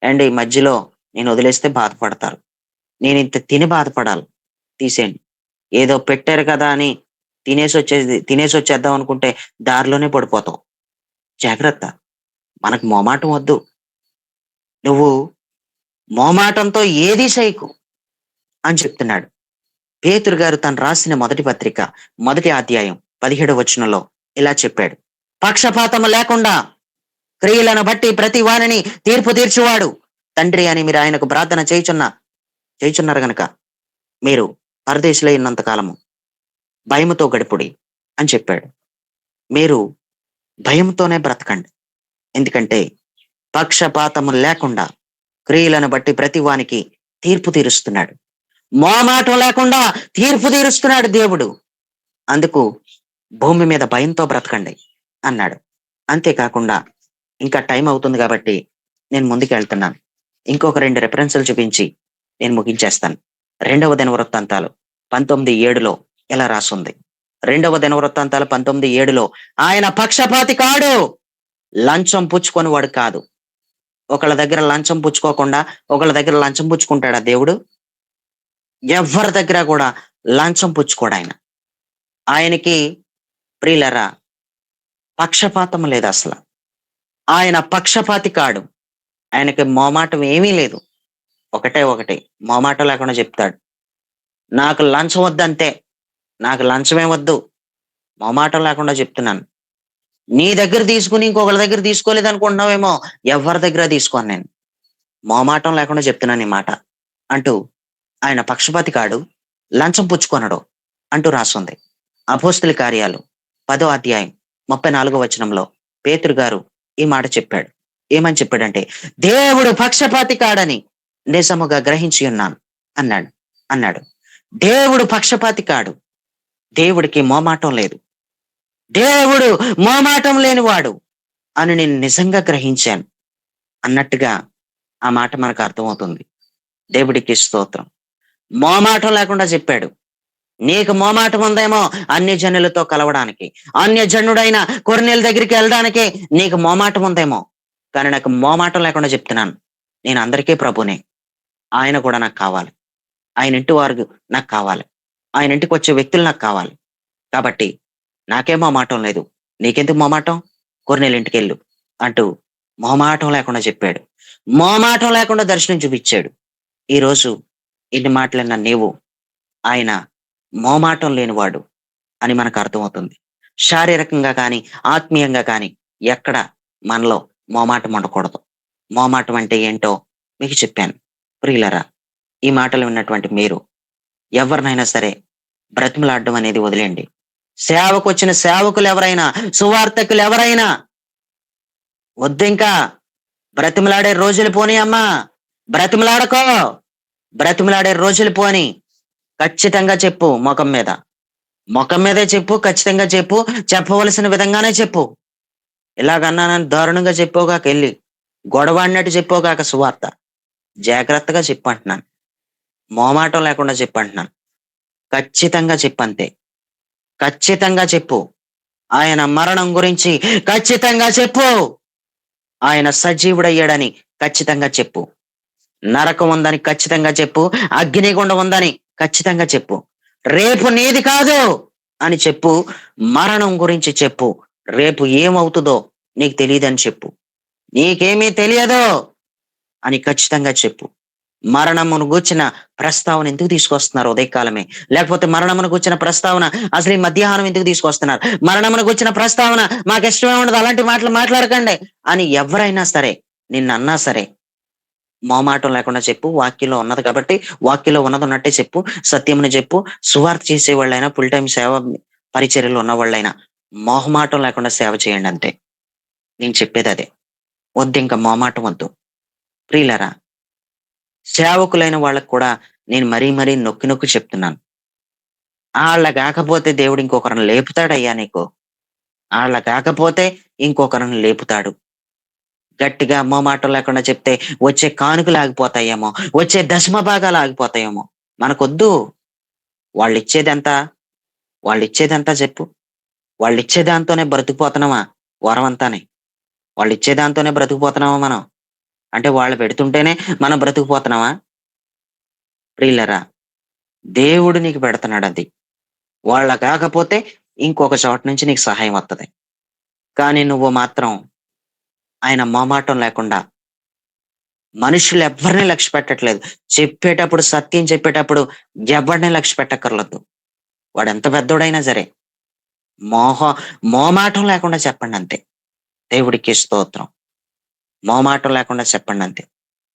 అండ్ ఈ మధ్యలో నేను వదిలేస్తే బాధపడతారు. నేను ఇంత తిని బాధపడాలి. తీసేయండి. ఏదో పెట్టారు కదా అని తినేసి వచ్చేద్దాం అనుకుంటే దారిలోనే పడిపోతావు. జాగ్రత్త. మనకు మోమాటం వద్దు. నువ్వు మోమాటంతో ఏదీ చేయకు అని చెప్తున్నాడు. పేతురు గారు తను రాసిన మొదటి పత్రిక 1వ అధ్యాయం 17వ వచనంలో ఇలా చెప్పాడు. పక్షపాతము లేకుండా క్రియలను బట్టి ప్రతి వానిని తీర్పు తీర్చువాడు తండ్రి అని మీరు ఆయనకు ప్రార్థన చేయుచున్నారు గనక మీరు పరదేశులై ఉన్నంత కాలము భయముతో గడుపుడి అని చెప్పాడు. మీరు భయంతోనే బ్రతకండి. ఎందుకంటే పక్షపాతము లేకుండా క్రియలను బట్టి ప్రతి వానికి తీర్పు తీరుస్తున్నాడు. మోమాటం లేకుండా తీర్పు తీరుస్తున్నాడు దేవుడు. అందుకు భూమి మీద భయంతో బ్రతకండి అన్నాడు. అంతేకాకుండా ఇంకా టైం అవుతుంది కాబట్టి నేను ముందుకు వెళ్తున్నాను. ఇంకొక 2 రెఫరెన్సులు చూపించి నేను ముగించేస్తాను. 2వ దినవృత్తాంతాలు 19:7లో ఇలా రాసుంది. 2వ దినవృత్తాంతాలు 19:7లో ఆయన పక్షపాతి కాడు, లంచం పుచ్చుకొని వాడు కాదు. ఒకళ్ళ దగ్గర లంచం పుచ్చుకోకుండా ఒకళ్ళ దగ్గర లంచం పుచ్చుకుంటాడా దేవుడు? ఎవరి దగ్గర కూడా లంచం పుచ్చుకోడు ఆయన. ఆయనకి ప్రియులరా పక్షపాతం లేదు అసలు. ఆయన పక్షపాతి కాడు. ఆయనకి మోమాటం ఏమీ లేదు. ఒకటే మోమాటం లేకుండా చెప్తాడు. నాకు లంచం వద్దంతే. నాకు లంచమే వద్దు. మోమాటం లేకుండా చెప్తున్నాను. నీ దగ్గర తీసుకుని ఇంకొకరి దగ్గర తీసుకోలేదు అనుకుంటున్నావేమో. ఎవరి దగ్గర తీసుకోను నేను. మోమాటం లేకుండా చెప్తున్నాను ఈ మాట అంటూ ఆయన పక్షపాతి కాడు, లంచం పుచ్చుకొనడు అంటూ రాసుంది. అపోస్తుల కార్యాలు 10వ అధ్యాయం 34వ వచనంలో పేతురు గారు ఈ మాట చెప్పాడు. ఏమని చెప్పాడంటే, దేవుడు పక్షపాతి కాడని నిజముగా గ్రహించి ఉన్నాను అన్నాడు. దేవుడు పక్షపాతి కాడు. దేవుడికి మోమాటం లేదు. దేవుడు మోమాటం లేనివాడు అని నేను నిజంగా గ్రహించాను అన్నట్టుగా ఆ మాట మనకు అర్థమవుతుంది. దేవుడికి స్తోత్రం. మోమాటం లేకుండా చెప్పాడు. నీకు మోమాటం ఉందేమో అన్య జనులతో కలవడానికి, అన్య జనుడైన కొర్నేలు దగ్గరికి వెళ్ళడానికి నీకు మోమాటం ఉందేమో. కానీ నాకు మోమాటం లేకుండా చెప్తున్నాను, నేను అందరికీ ప్రభునే. ఆయన కూడా నాకు కావాలి. ఆయన ఇంటి వారు నాకు కావాలి. ఆయన ఇంటికి వచ్చే వ్యక్తులు నాకు కావాలి. కాబట్టి నాకేం మోమాటం లేదు. నీకెందుకు మోమాటం? కొర్నేలు ఇంటికి వెళ్ళు అంటూ మోమాటం లేకుండా చెప్పాడు. మోమాటం లేకుండా దర్శనం చూపించాడు. ఈరోజు ఇన్ని మాటలన్నా నీవు ఆయన మోమాటం లేనివాడు అని మనకు అర్థమవుతుంది. శారీరకంగా కానీ ఆత్మీయంగా కానీ ఎక్కడ మనలో మోమాటం ఉండకూడదు. మోమాటం అంటే ఏంటో మీకు చెప్పాను. ప్రియులరా, ఈ మాటలు విన్నటువంటి మీరు ఎవరినైనా సరే బ్రతిమలాడడం అనేది వదిలేండి. సేవకు వచ్చిన సేవకులు ఎవరైనా, సువార్తకులు ఎవరైనా వద్దు, ఇంకా బ్రతిమలాడే రోజులు పోనీ అమ్మా. బ్రతిమలాడకో. బ్రతిమలాడే రోజులు పోని. ఖచ్చితంగా చెప్పు ముఖం మీద. ముఖం మీదే చెప్పు, ఖచ్చితంగా చెప్పు. చెప్పవలసిన విధంగానే చెప్పు. ఇలాగన్నానని దారుణంగా చెప్పుకోగాక ఎళ్లి. గొడవ అన్నట్టు చెప్పుకోగాక సువార్త. జాగ్రత్తగా చెప్పు అంటున్నాను. మొహమాటం లేకుండా చెప్పు అంటున్నాను. ఖచ్చితంగా చెప్పంతే. ఖచ్చితంగా చెప్పు. ఆయన మరణం గురించి ఖచ్చితంగా చెప్పు. ఆయన సజీవుడయ్యాడని ఖచ్చితంగా చెప్పు. నరకం ఉందని ఖచ్చితంగా చెప్పు. అగ్నిగుండం ఉందని ఖచ్చితంగా చెప్పు. రేపు నీది కాదు అని చెప్పు. మరణం గురించి చెప్పు. రేపు ఏమవుతుందో నీకు తెలియదని చెప్పు. నీకేమీ తెలియదు అని ఖచ్చితంగా చెప్పు. మరణమును గూర్చిన ప్రస్తావన ఎందుకు తీసుకొస్తున్నారు ఉదయకాలమే? లేకపోతే మరణమును గూర్చిన ప్రస్తావన అసలు ఈ మధ్యాహ్నం ఎందుకు తీసుకొస్తున్నారు? మరణమును గూర్చిన ప్రస్తావన మాకిష్టమే ఉండదు, అలాంటి మాటలు మాట్లాడకండి అని ఎవరైనా సరే నిన్నన్నా సరే మొహమాటం లేకుండా చెప్పు. వాక్యంలో ఉన్నది కాబట్టి వాక్యంలో ఉన్నది ఉన్నట్టే చెప్పు. సత్యమును చెప్పు. సువార్త చేసేవాళ్ళైనా, ఫుల్ టైమ్ సేవ పరిచర్యలో ఉన్నవాళ్ళైనా మొహమాటం లేకుండా సేవ చేయండి అంతే. నేను చెప్పేదదే. వద్దింక మొహమాటం వద్దు. ప్రియులారా, సేవకులైన వాళ్ళకి కూడా నేను మరీ మరీ నొక్కి నొక్కి చెప్తున్నాను. ఆళ్ళ గాకపోతే దేవుడు ఇంకొకరిని లేపుతాడయ్యా నీకు. ఆళ్ళ గాకపోతే ఇంకొకరిని లేపుతాడు. గట్టిగా మొహమాటం లేకుండా చెప్తే వచ్చే కానుకలు ఆగిపోతాయేమో, వచ్చే దశమ భాగాలు ఆగిపోతాయేమో. మనకొద్దు. వాళ్ళిచ్చేదెంత? వాళ్ళిచ్చేదెంత చెప్పు? వాళ్ళిచ్చే దాంతోనే బ్రతికిపోతున్నామా వరమంతానే? వాళ్ళిచ్చే దాంతోనే బ్రతికిపోతున్నామా మనం? అంటే వాళ్ళు పెడుతుంటేనే మనం బ్రతికిపోతున్నామా? ప్రియులరా, దేవుడు నీకు పెడుతున్నాడది. వాళ్ళ కాకపోతే ఇంకొక చోట నుంచి నీకు సహాయం వత్తది. కానీ నువ్వు మాత్రం ఆయన మొహమాటం లేకుండా మనుషులెవ్వరిని లక్ష్య పెట్టట్లేదు. చెప్పేటప్పుడు సత్యం చెప్పేటప్పుడు ఎవడిని లక్ష్య పెట్టక్కర్లొద్దు. వాడెంత పెద్దోడైనా సరే. మోహ మోమాటం లేకుండా చెప్పండంతే. దేవుడికి స్తోత్రం. మోమాటం లేకుండా చెప్పండంతే.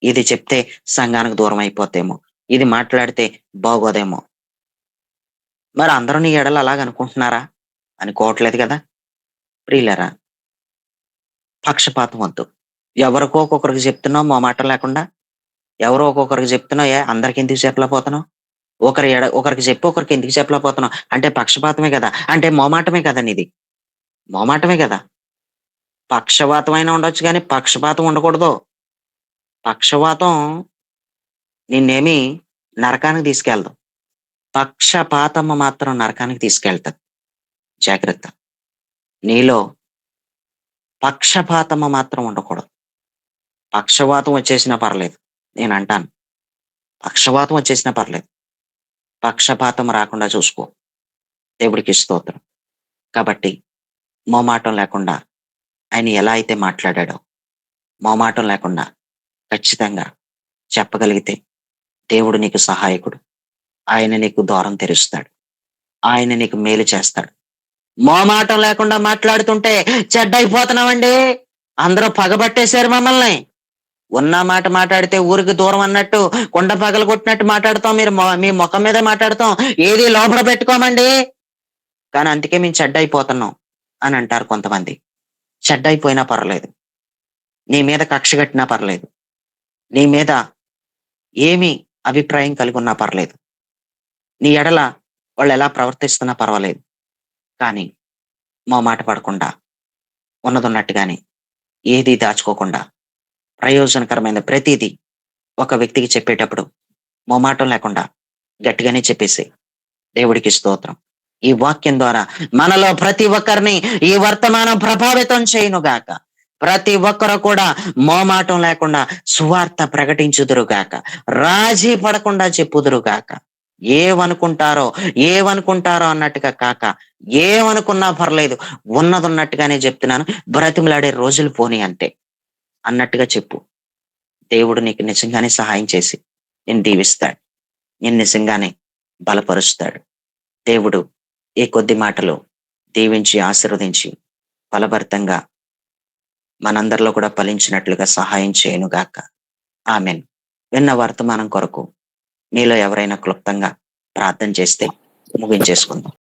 ఇది చెప్తే సంఘానికి దూరం అయిపోతేమో. ఇది మాట్లాడితే బాగోదేమో. మరి అందరూ నీ ఎడల అలాగనుకుంటున్నారా? అనుకోవట్లేదు గదా! ప్రియులారా, పక్షపాతం వద్దు. ఎవరికో ఒక్కొక్కరికి చెప్తున్నావు మొహమాటం లేకుండా. ఎవరో ఒక్కొక్కరికి చెప్తున్నావు. అందరికి ఎందుకు చెప్పలేకపోతున్నావు? ఒకరికి చెప్పి ఒకరికి ఎందుకు చెప్పలేకపోతున్నావు? అంటే పక్షపాతమే గదా! అంటే మొహమాటమే కదా నీది. మొహమాటమే గదా! పక్షవాతమైనా ఉండొచ్చు గానీ, పక్షపాతం ఉండకూడదు. పక్షవాతం నిన్నేమి నరకానికి తీసుకెళ్ళదు. పక్షపాతము మాత్రం నరకానికి తీసుకెళ్తది. జాగ్రత్త. నీలో పక్షపాతము మాత్రం ఉండకూడదు. పక్షవాతం వచ్చేసినా పర్లేదు. నేనంటాను. పక్షవాతం వచ్చేసినా పర్లేదు. పక్షపాతం రాకుండా చూసుకో. దేవుడికి స్తోత్రం. కాబట్టి మొహమాటం లేకుండా ఆయన ఎలా అయితే మాట్లాడాడో, మొహమాటం లేకుండా ఖచ్చితంగా చెప్పగలిగితే దేవుడు నీకు సహాయకుడు. ఆయన నీకు ద్వారం తెరుస్తాడు. ఆయన నీకు మేలు చేస్తాడు. మొహమాటం లేకుండా మాట్లాడుతుంటే చెడ్డయిపోతున్నామండి. అందరూ పగబట్టేశారు మమ్మల్ని. ఉన్న మాట మాట్లాడితే ఊరికి దూరం అన్నట్టు, కుండ పగలగొట్టినట్టు మాట్లాడతాం. మీ ముఖం మీదే మాట్లాడతాం. ఏది లోపల పెట్టుకోమండి. కానీ అందుకే మేము చెడ్డయిపోతున్నాం అని అంటారు కొంతమంది. చెడ్డయిపోయినా పర్లేదు. నీ మీద కక్ష కట్టినా పర్లేదు. నీ మీద ఏమి అభిప్రాయం కలిగి ఉన్నా పర్లేదు. నీ ఎడల వాళ్ళు ఎలా ప్రవర్తిస్తున్నా పర్వాలేదు. కానీ మొహమాట పడకుండా ఉన్నదున్నట్టుగానే ఏది దాచుకోకుండా ప్రయోజనకరమైన ప్రతిదీ ఒక వ్యక్తికి చెప్పేటప్పుడు మొహమాటం లేకుండా గట్టిగానే చెప్పేసేయ్. దేవుడికి స్తోత్రం. ఈ వాక్యం ద్వారా మనలో ప్రతి ఒక్కరిని ఈ వర్తమానం ప్రభావితం చేయునుగాక. ప్రతి ఒక్కరు కూడా మోమాటం లేకుండా సువార్త ప్రకటించుదురుగాక. రాజీ పడకుండా చెప్పుదురుగాక. ఏమనుకుంటారో అన్నట్టుగా కాక, ఏమనుకున్నా పర్లేదు, ఉన్నదున్నట్టుగానే చెప్తున్నాను. బ్రతిమలాడే రోజులు పోనీ అంతే అన్నట్టుగా చెప్పు. దేవుడు నీకు నిజంగానే సహాయం చేసి నిన్ను దీవిస్తాడు. నిన్ను నిజంగానే బలపరుస్తాడు. దేవుడు ఈ కొద్ది మాటలు దీవించి ఆశీర్వదించి ఫలభరితంగా మనందరిలో కూడా ఫలించినట్లుగా సహాయం చేయనుగాక. ఆమేన్. విన్న వర్తమానం కొరకు మీలో ఎవరైనా క్లుప్తంగా ప్రార్థన చేస్తే ముగించేసుకుందాం.